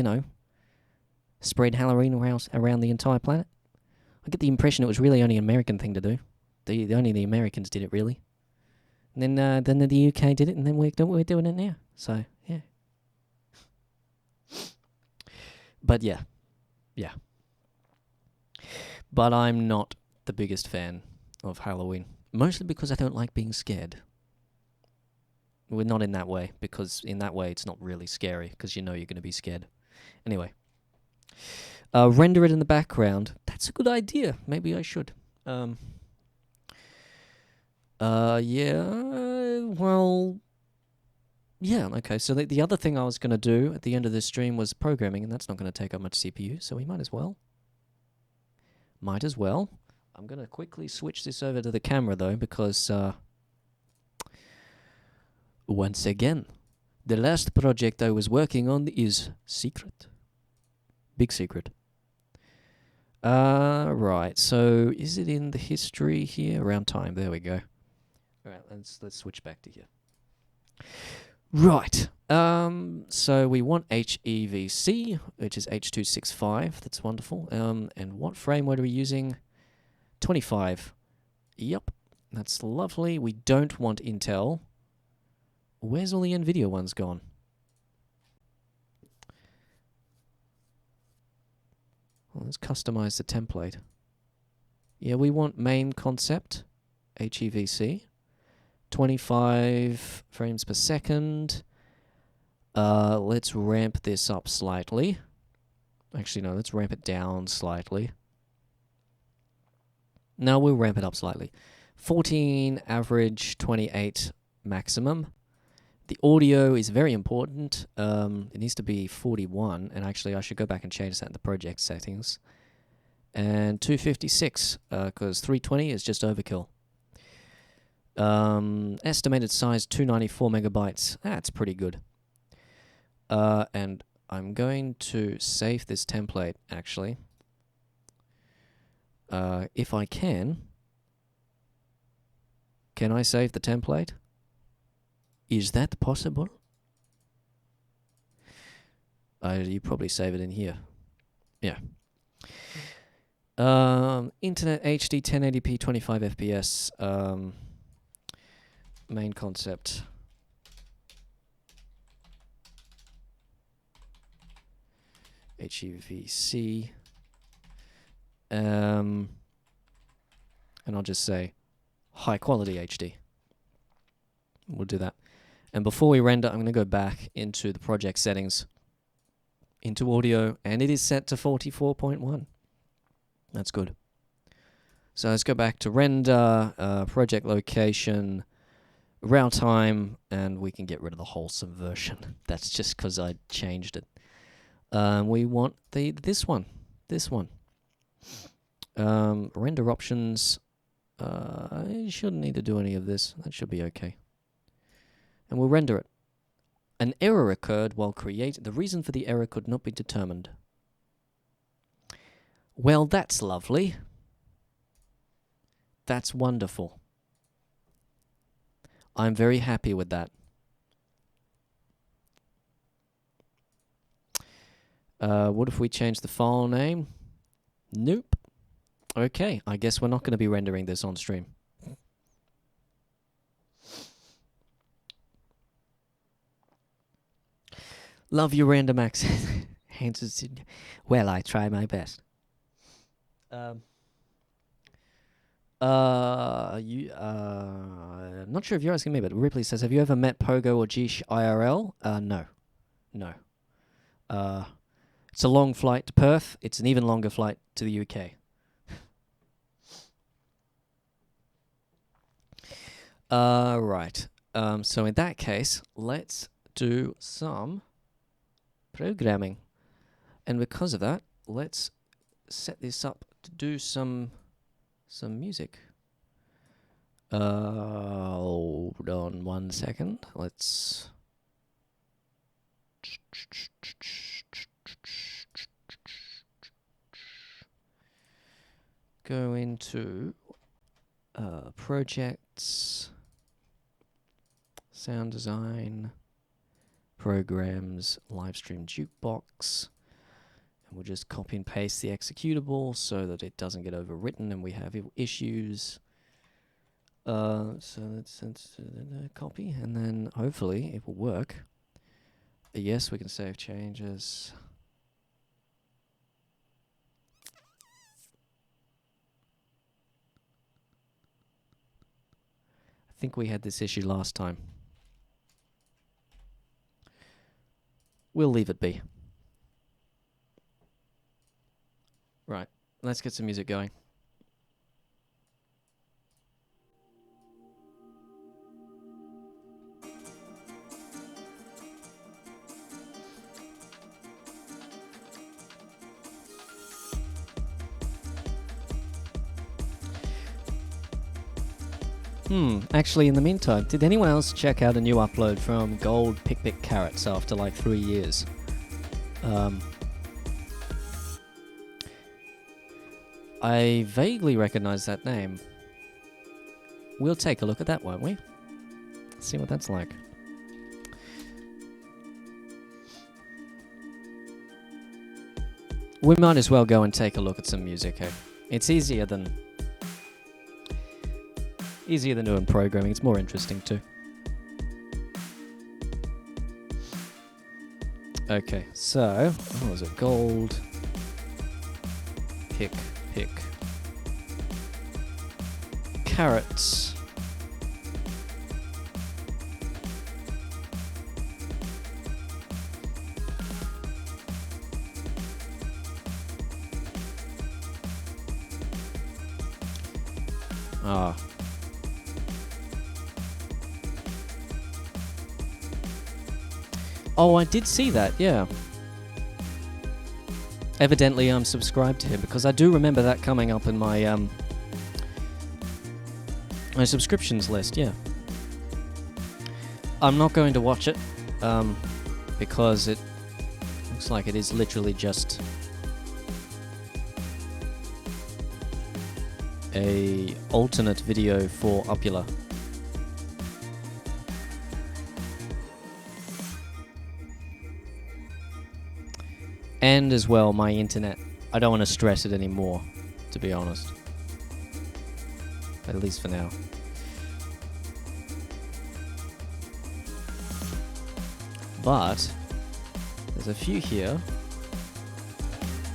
spread Halloween around the entire planet. I get the impression it was really only an American thing to do. Only the Americans did it, really. And then the UK did it, and then we're doing it now. So yeah. But yeah. But I'm not the biggest fan of Halloween, mostly because I don't like being scared. We're not in that way, because in that way it's not really scary, because you know you're going to be scared. Anyway. Render it in the background. That's a good idea. Maybe I should. Yeah, okay. So the other thing I was going to do at the end of this stream was programming, and that's not going to take up much CPU, so we might as well. I'm going to quickly switch this over to the camera, though, because, once again, the last project I was working on is secret. Big secret. Right, so is it in the history here? Around time, there we go. Alright, let's switch back to here. Right, so we want HEVC, which is H.265, that's wonderful. And what frame rate are we using? 25. Yep, that's lovely. We don't want Intel. Where's all the NVIDIA ones gone? Well, let's customize the template. Yeah, we want main concept, HEVC. 25 frames per second. Let's ramp this up slightly. Actually, no, let's ramp it down slightly. No, we'll ramp it up slightly. 14 average, 28 maximum. The audio is very important. It needs to be 41, and actually I should go back and change that in the project settings. And 256, because 320 is just overkill. Estimated size 294 megabytes. That's pretty good. And I'm going to save this template, actually. If I can. Can I save the template? Is that possible? You probably save it in here. Yeah. Internet HD 1080p 25 FPS. Main concept. HEVC. And I'll just say high quality HD. We'll do that. And before we render, I'm going to go back into the project settings, into audio, and it is set to 44.1. That's good. So let's go back to render, project location, route time, and we can get rid of the wholesome version. That's just because I changed it. We want this one. Render options. You shouldn't need to do any of this. That should be okay. And we'll render it. An error occurred while creating. The reason for the error could not be determined. Well, that's lovely. That's wonderful. I'm very happy with that. What if we change the file name? Nope. Okay, I guess we're not going to be rendering this on stream. Love your random accent. Well, I try my best. I'm not sure if you're asking me, but Ripley says, have you ever met Pogo or Geesh IRL? No. It's a long flight to Perth. It's an even longer flight to the UK. Right. So in that case, let's do some programming. And because of that, let's set this up to do some music. Hold on 1 second. Let's go into projects, sound design, programs, live stream jukebox, and we'll just copy and paste the executable so that it doesn't get overwritten and we have issues. So let's copy, and then hopefully it will work. Yes, we can save changes. I think we had this issue last time. We'll leave it be. Right, let's get some music going. Actually, in the meantime, did anyone else check out a new upload from Gold Pick Carrots after like 3 years? I vaguely recognize that name. We'll take a look at that, won't we? See what that's like. We might as well go and take a look at some music, hey? It's easier than doing programming. It's more interesting too. Okay, so what was it? Gold pick carrots. Ah. Oh, I did see that, yeah. Evidently I'm subscribed to him, because I do remember that coming up in my my subscriptions list, yeah. I'm not going to watch it, because it looks like it is literally just a alternate video for Opula. And as well, my internet. I don't want to stress it anymore, to be honest. At least for now. But there's a few here.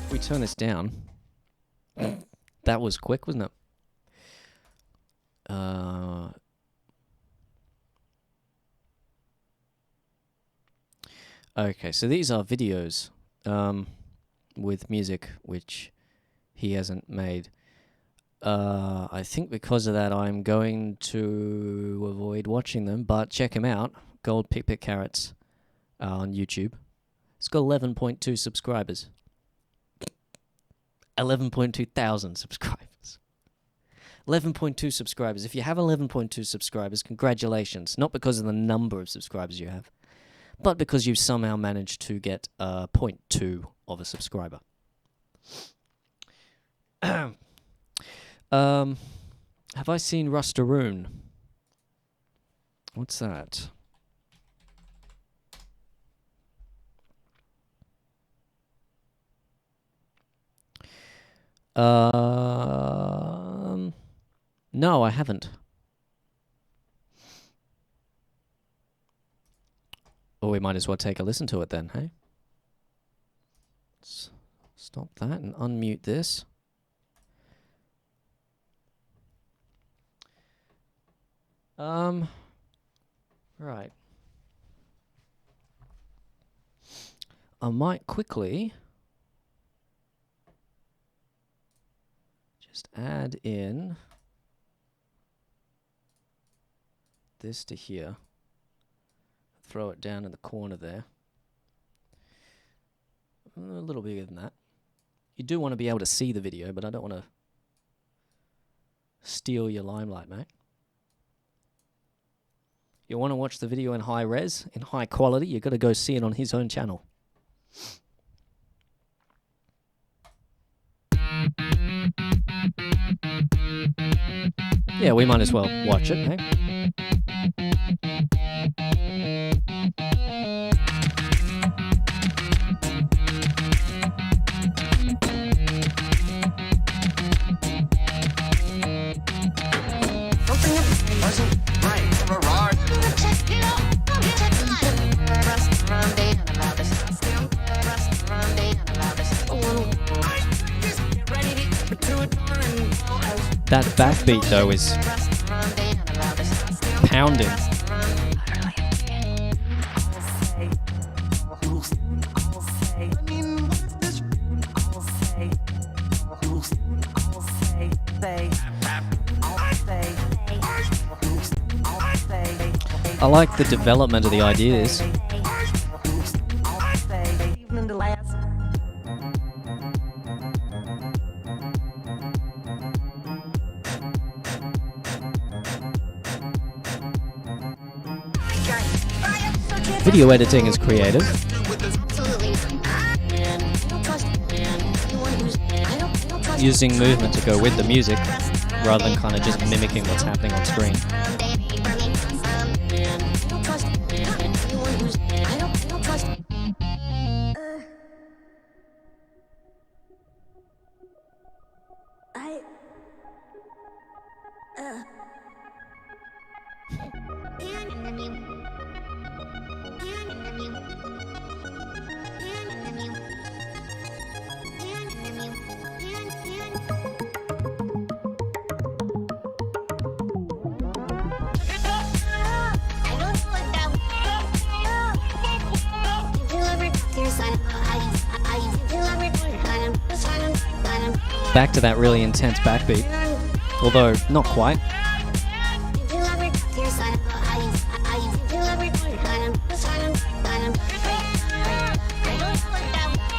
If we turn this down. That was quick, wasn't it? Okay, so these are videos with music which he hasn't made. I think because of that I'm going to avoid watching them, but check him out. Gold Pick Carrots on YouTube. It's got 11.2 subscribers. 11.2 thousand subscribers. 11.2 subscribers. If you have 11.2 subscribers, congratulations. Not because of the number of subscribers you have, but because you've somehow managed to get 0.2 of a subscriber. Have I seen Rustaroon? What's that? No, I haven't. Well, we might as well take a listen to it then, hey? Let's stop that and unmute this. Right. I might quickly just add in this to here. Throw it down in the corner there. A little bigger than that. You do want to be able to see the video, but I don't want to steal your limelight, mate. You want to watch the video in high res, in high quality, you've got to go see it on his own channel. Yeah, we might as well watch it, hey? Something That backbeat though is pounding. I like the development of the ideas. Video editing is creative. Using movement to go with the music rather than kind of just mimicking what's happening on screen. Back to that really intense backbeat, although not quite.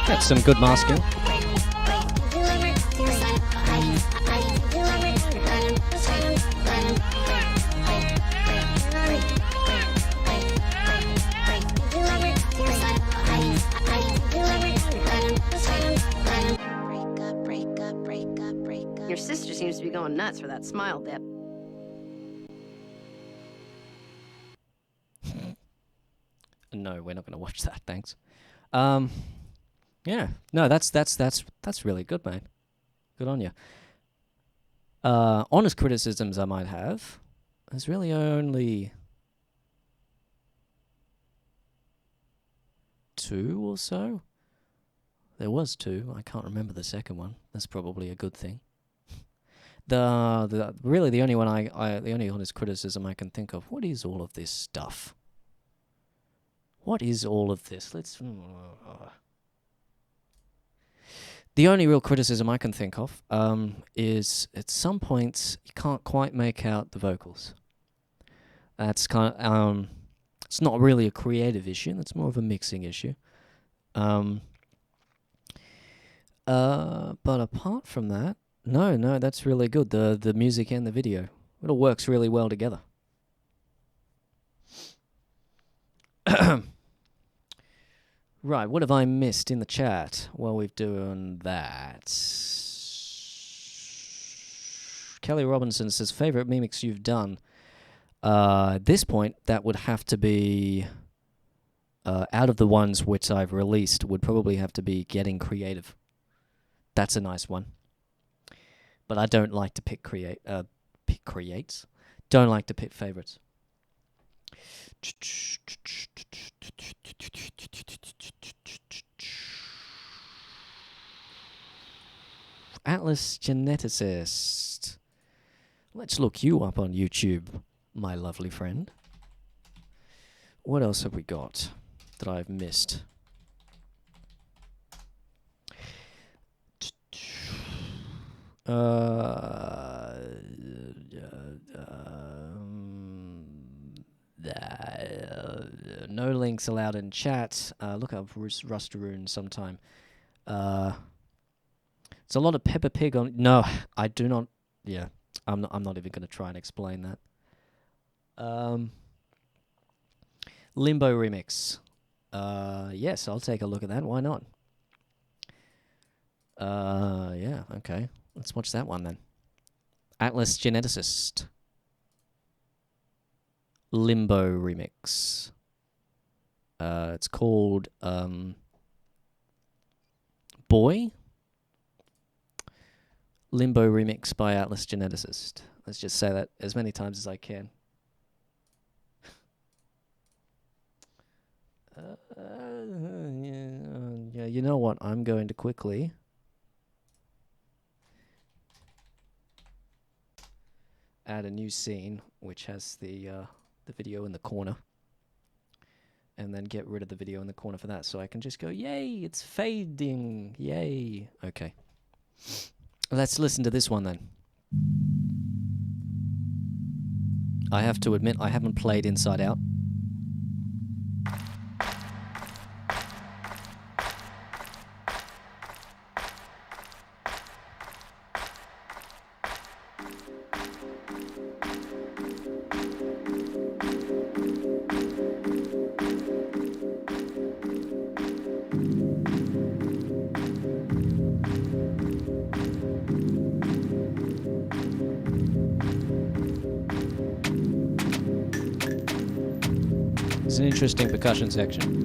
That's some good masking. Your sister seems to be going nuts for that smile dip. No, we're not going to watch that. Thanks. Yeah. No, that's really good, mate. Good on you. Honest criticisms I might have. There's really only 2 or so. There was 2. I can't remember the second one. That's probably a good thing. Really the only one the only honest criticism I can think of. What is all of this stuff? What is all of this? The only real criticism I can think of is at some points you can't quite make out the vocals. That's kind of it's not really a creative issue. That's more of a mixing issue. But apart from that, no, that's really good. The music and the video, it all works really well together. Right, what have I missed in the chat while we've doing that? Kelly Robinson says, favorite mimics you've done. At this point, that would have to be, out of the ones which I've released, would probably have to be Getting Creative. That's a nice one. But I don't like to pick creates. Don't like to pick favorites. Atlas Geneticist. Let's look you up on YouTube, my lovely friend. What else have we got that I've missed? No links allowed in chat. Look up Rustaroon sometime. It's a lot of Peppa Pig on. No, I do not. Yeah, I'm not even going to try and explain that. Limbo remix. Yes, I'll take a look at that. Why not? Yeah. Okay. Let's watch that one then. Atlas Geneticist. Limbo remix. It's called Boy. Limbo remix by Atlas Geneticist. Let's just say that as many times as I can. Yeah, you know what? I'm going to quickly add a new scene which has the video in the corner, and then get rid of the video in the corner for that, so I can just go, yay, it's fading, yay. Okay. Let's listen to this one then. I have to admit, I haven't played Inside Out. It's an interesting percussion section.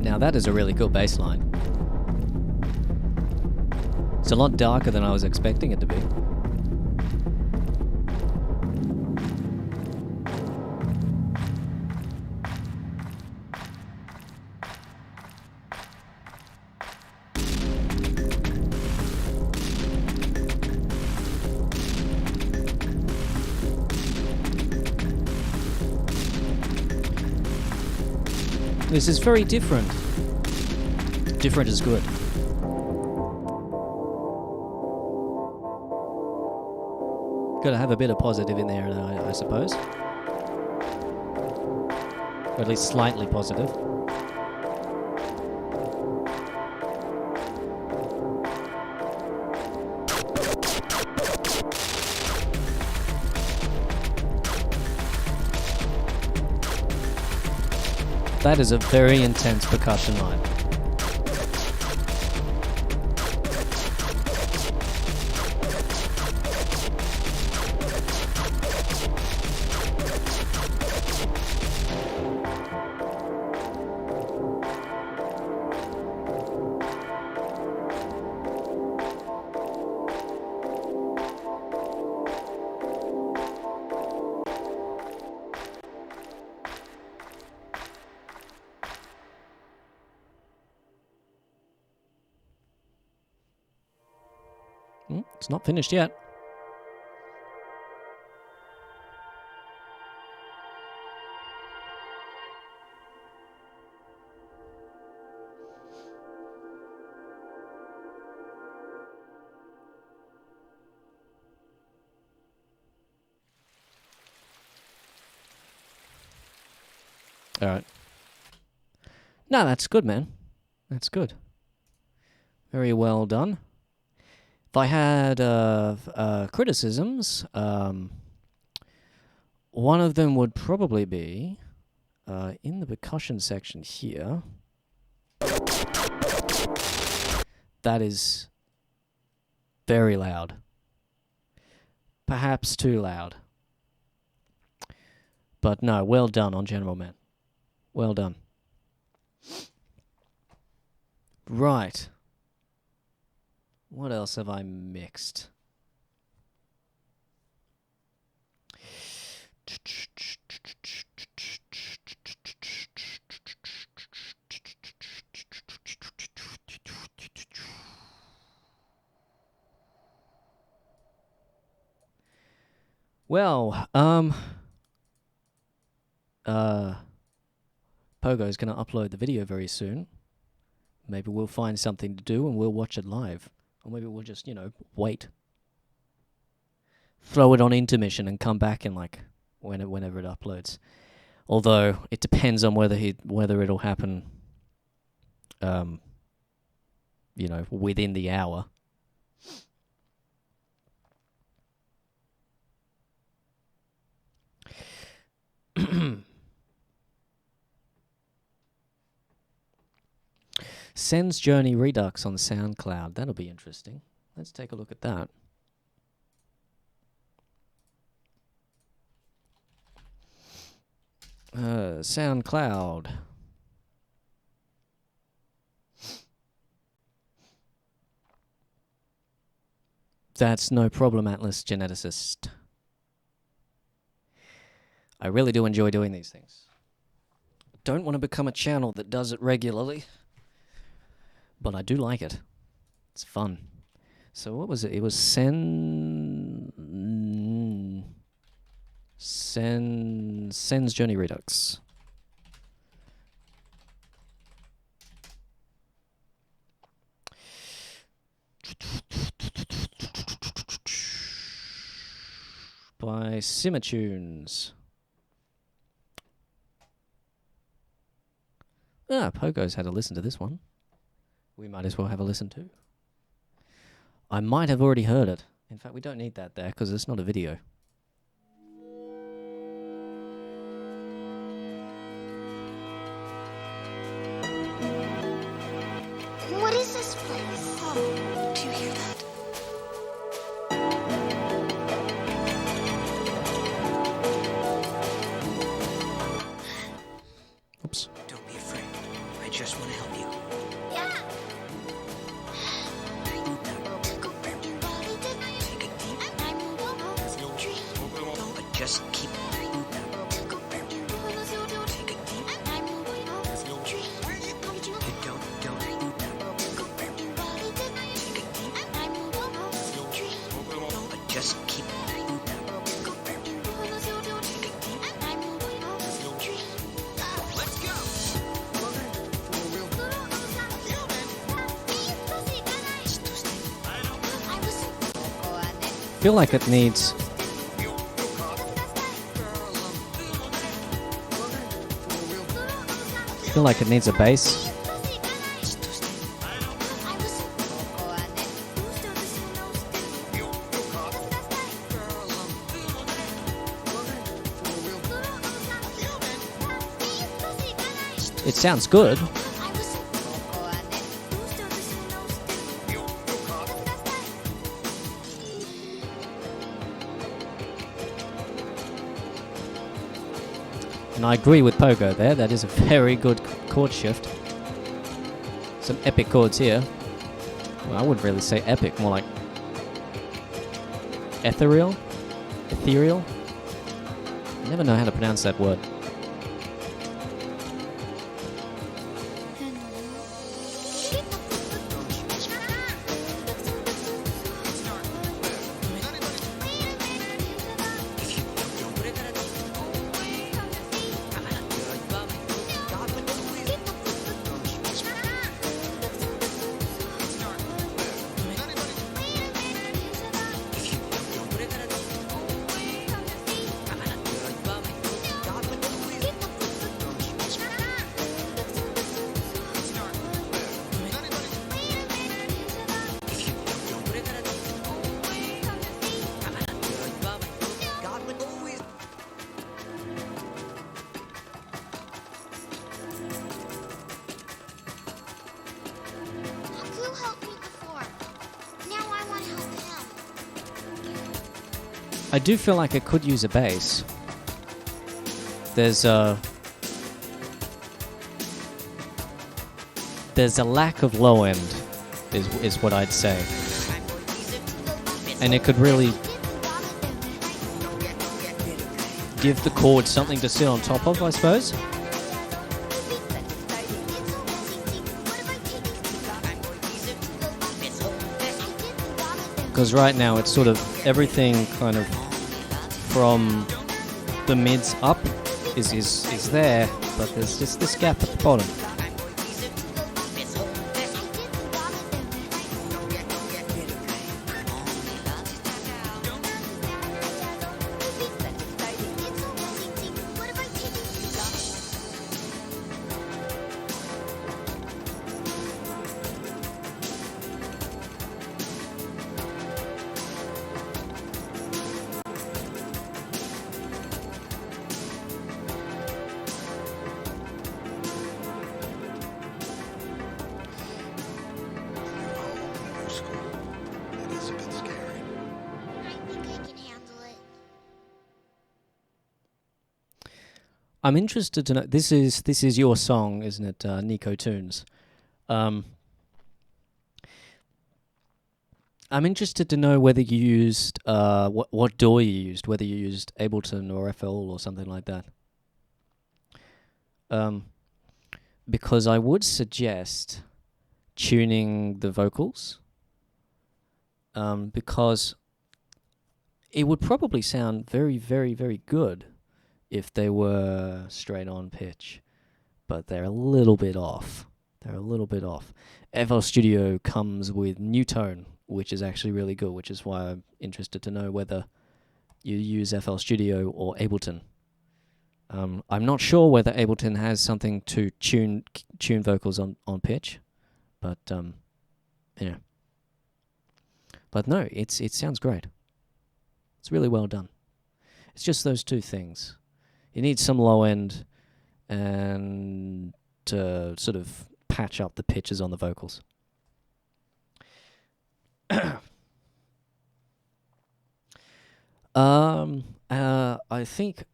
Now that is a really cool bass line. It's a lot darker than I was expecting it to be. This is very different. Different is good. Gotta have a bit of positive in there, I suppose. Or at least slightly positive. That is a very intense percussion line. It's not finished yet. All right. No, that's good, man. That's good. Very well done. If I had criticisms, one of them would probably be in the percussion section here. That is very loud. Perhaps too loud. But no, well done on General Man. Well done. Right. What else have I mixed? Well, Pogo's going to upload the video very soon. Maybe we'll find something to do and we'll watch it live. Or maybe we'll just, wait. Throw it on intermission and come back in whenever it uploads. Although it depends on whether it'll happen within the hour. Sen's Journey Redux on SoundCloud. That'll be interesting. Let's take a look at that. SoundCloud. That's no problem, Atlas Geneticist. I really do enjoy doing these things. Don't want to become a channel that does it regularly, but I do like it. It's fun. So what was it? It was Sen's Journey Redux. By Simatunes. Pogo's had a listen to this one. We might as well have a listen too. I might have already heard it. In fact, we don't need that there because it's not a video. What is this place? Oh, do you hear that? Oops. Don't be afraid. I just want to help you. Yeah. Take a deep. Just keep. Take a deep. Don't. Take a deep. Just keep. Feel like it needs. Feel like it needs a bass. It sounds good. And I agree with Pogo there. That is a very good chord shift. Some epic chords here. Well, I wouldn't really say epic, more like ethereal. Ethereal. I never know how to pronounce that word. You helped me before. Now I want to help him. I do feel like it could use a bass. There's a lack of low end, is what I'd say, and it could really give the chord something to sit on top of, I suppose. Because right now it's sort of everything kind of from the mids up is there, but there's just this gap at the bottom. I'm interested to know. This is your song, isn't it, Nico Tunes? I'm interested to know whether you used what DAW you used, whether you used Ableton or FL or something like that. Because I would suggest tuning the vocals, because it would probably sound very, very, very good if they were straight on pitch, but they're a little bit off. They're a little bit off. FL Studio comes with New Tone, which is actually really good, which is why I'm interested to know whether you use FL Studio or Ableton. I'm not sure whether Ableton has something to tune vocals on pitch, but yeah. But no, it sounds great. It's really well done. It's just those two things. You need some low end and to sort of patch up the pitches on the vocals. I think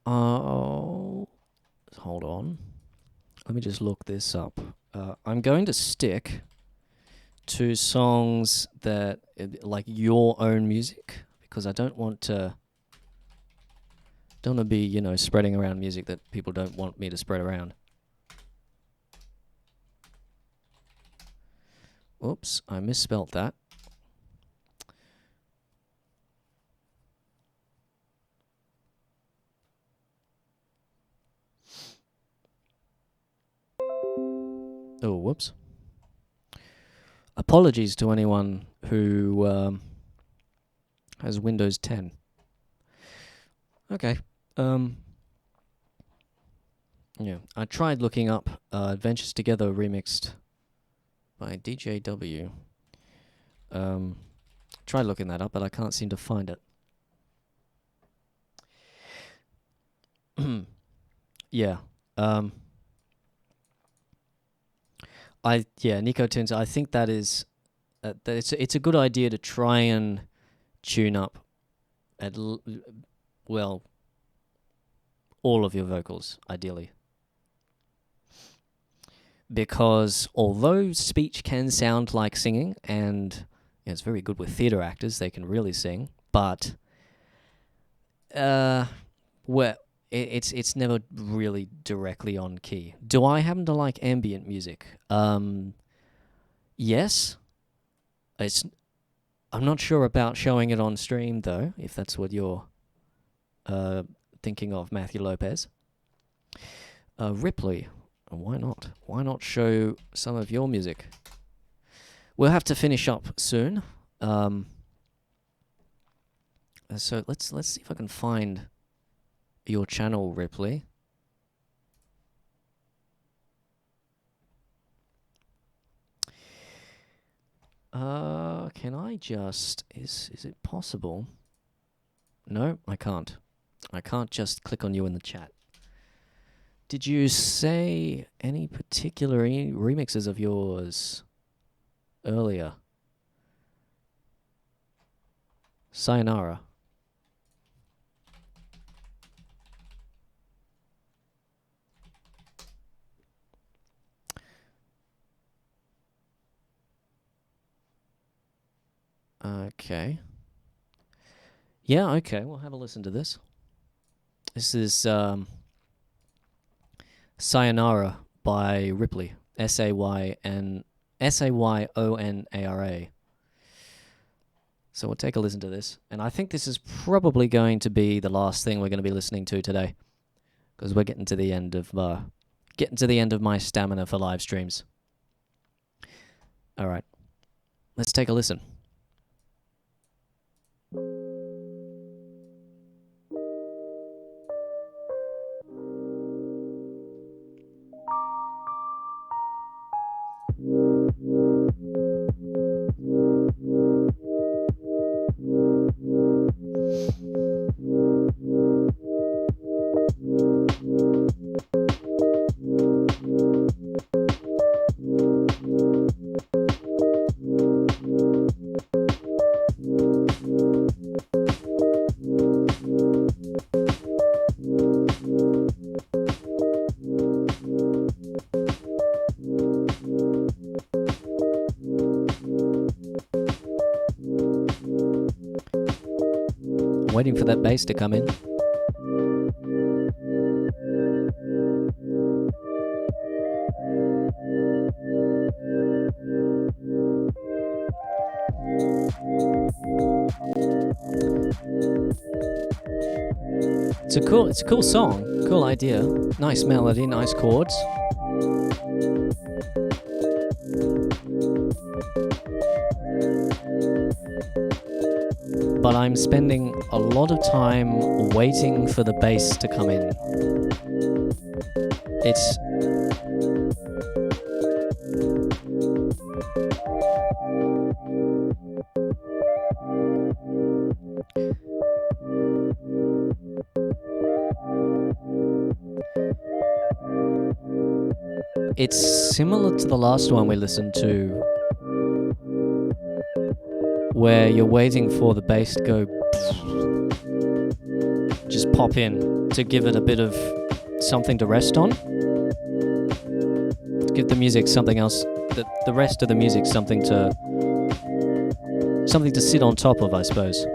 hold on. Let me just look this up. I'm going to stick to songs that like your own music, because I don't want to be, spreading around music that people don't want me to spread around. Oops, I misspelt that. Oh, whoops. Apologies to anyone who has Windows 10. Okay. Yeah, I tried looking up Adventures Together remixed by DJW. Tried looking that up, but I can't seem to find it. Yeah. Nico Tunes, I think that is that it's a good idea to try and tune up all of your vocals, ideally. Because although speech can sound like singing, and it's very good with theatre actors, they can really sing, but it's never really directly on key. Do I happen to like ambient music? Yes. I'm not sure about showing it on stream, though, if that's what you're thinking of, Matthew Lopez. Ripley, why not? Why not show some of your music? We'll have to finish up soon. So let's see if I can find your channel, Ripley. Can I just... Is it possible? No, I can't. I can't just click on you in the chat. Did you say any particular remixes of yours earlier? Sayonara. Okay. Yeah, okay, we'll have a listen to this. This is Sayonara by Ripley. Sayonara. So we'll take a listen to this. And I think this is probably going to be the last thing we're going to be listening to today, because we're getting to the end of my stamina for live streams. All right. Let's take a listen. waiting for that bass to come in. It's a cool song, cool idea, nice melody, nice chords. But I'm spending a lot of time waiting for the bass to come in. It's similar to the last one we listened to, where you're waiting for the bass to go, just pop in to give it a bit of something to rest on. To give the music something else, the rest of the music something to sit on top of, I suppose. I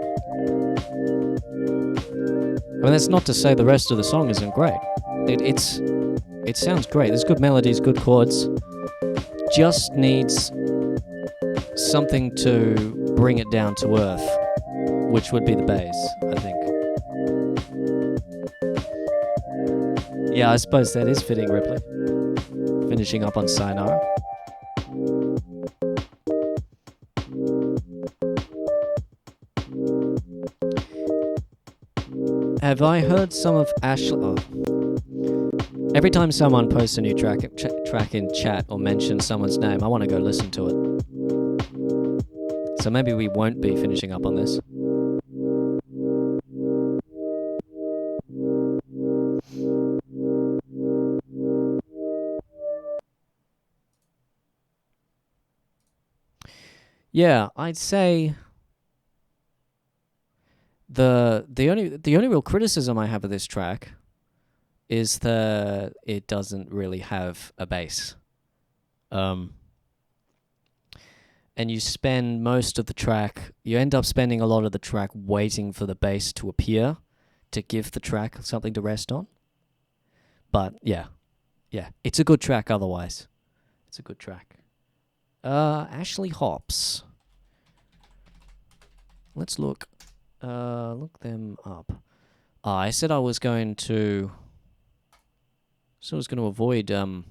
mean, that's not to say the rest of the song isn't great. It sounds great. There's good melodies, good chords. Just needs something to bring it down to earth, which would be the bass, I think. Yeah, I suppose that is fitting, Ripley. Finishing up on Sayonara. Have I heard some of Ashley? Oh. Every time someone posts a new track in chat or mentions someone's name, I want to go listen to it. So maybe we won't be finishing up on this. Yeah, I'd say the only real criticism I have of this track is that it doesn't really have a bass. And you spend most of the track, you end up spending a lot of the track waiting for the bass to appear to give the track something to rest on. But yeah, it's a good track otherwise. It's a good track. Ashley Hops. Let's look them up. I said I was going to avoid oh,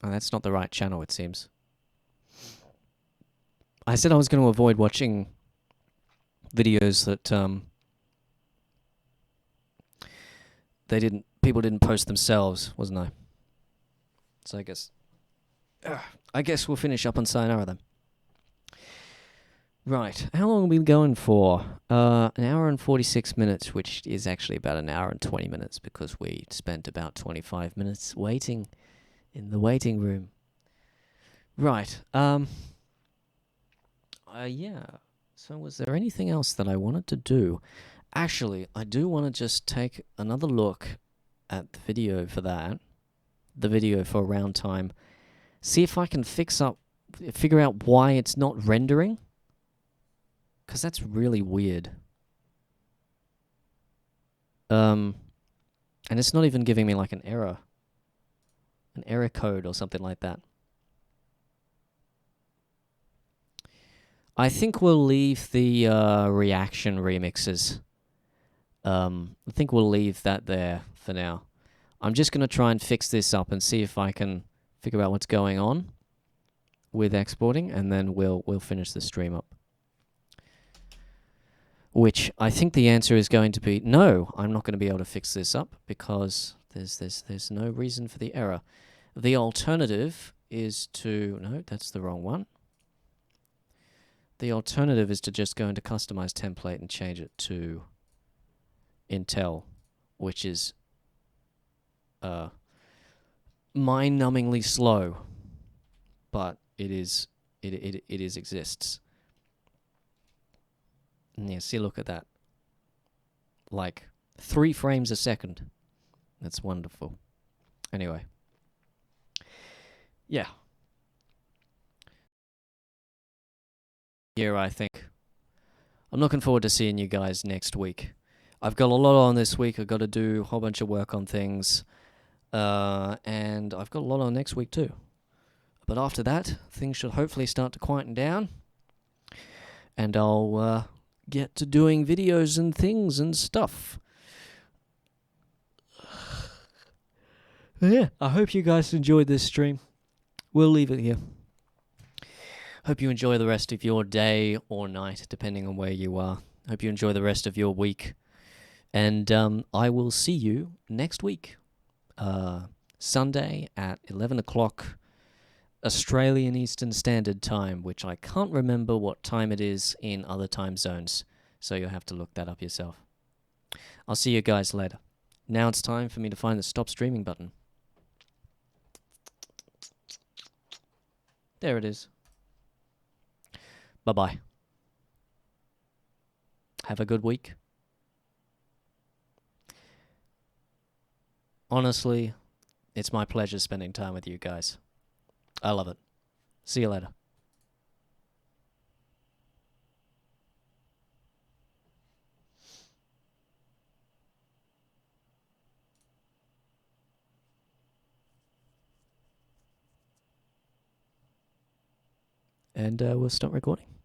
that's not the right channel, it seems. I said I was going to avoid watching videos that people didn't post themselves, wasn't I? So I guess we'll finish up on Sayonara then. Right, how long are we going for? An hour and 46 minutes, which is actually about an hour and 20 minutes because we spent about 25 minutes waiting in the waiting room. Right, yeah. So was there anything else that I wanted to do? Actually, I do want to just take another look at the video for that. The video for Round Time. See if I can figure out why it's not rendering. Because that's really weird. And it's not even giving me like an error code or something like that. I think we'll leave the reaction remixes. I think we'll leave that there for now. I'm just going to try and fix this up and see if I can figure out what's going on with exporting, and then we'll finish the stream up. Which I think the answer is going to be no, I'm not going to be able to fix this up because there's no reason for the error. The alternative is to... No, that's the wrong one. The alternative is to just go into Customize Template and change it to Intel, which is mind-numbingly slow, but it exists. And yeah, see, look at that. Like 3 frames a second. That's wonderful. Anyway. Yeah. Here, I think I'm looking forward to seeing you guys next week. I've got a lot on this week. I've got to do a whole bunch of work on things. And I've got a lot on next week too. But after that, things should hopefully start to quieten down. And I'll get to doing videos and things and stuff. Yeah, I hope you guys enjoyed this stream. We'll leave it here. Hope you enjoy the rest of your day or night, depending on where you are. Hope you enjoy the rest of your week. And I will see you next week. Sunday at 11 o'clock Australian Eastern Standard Time, which I can't remember what time it is in other time zones, so you'll have to look that up yourself. I'll see you guys later. Now it's time for me to find the stop streaming button. There it is. Bye-bye. Have a good week. Honestly, it's my pleasure spending time with you guys. I love it. See you later. And we'll start recording.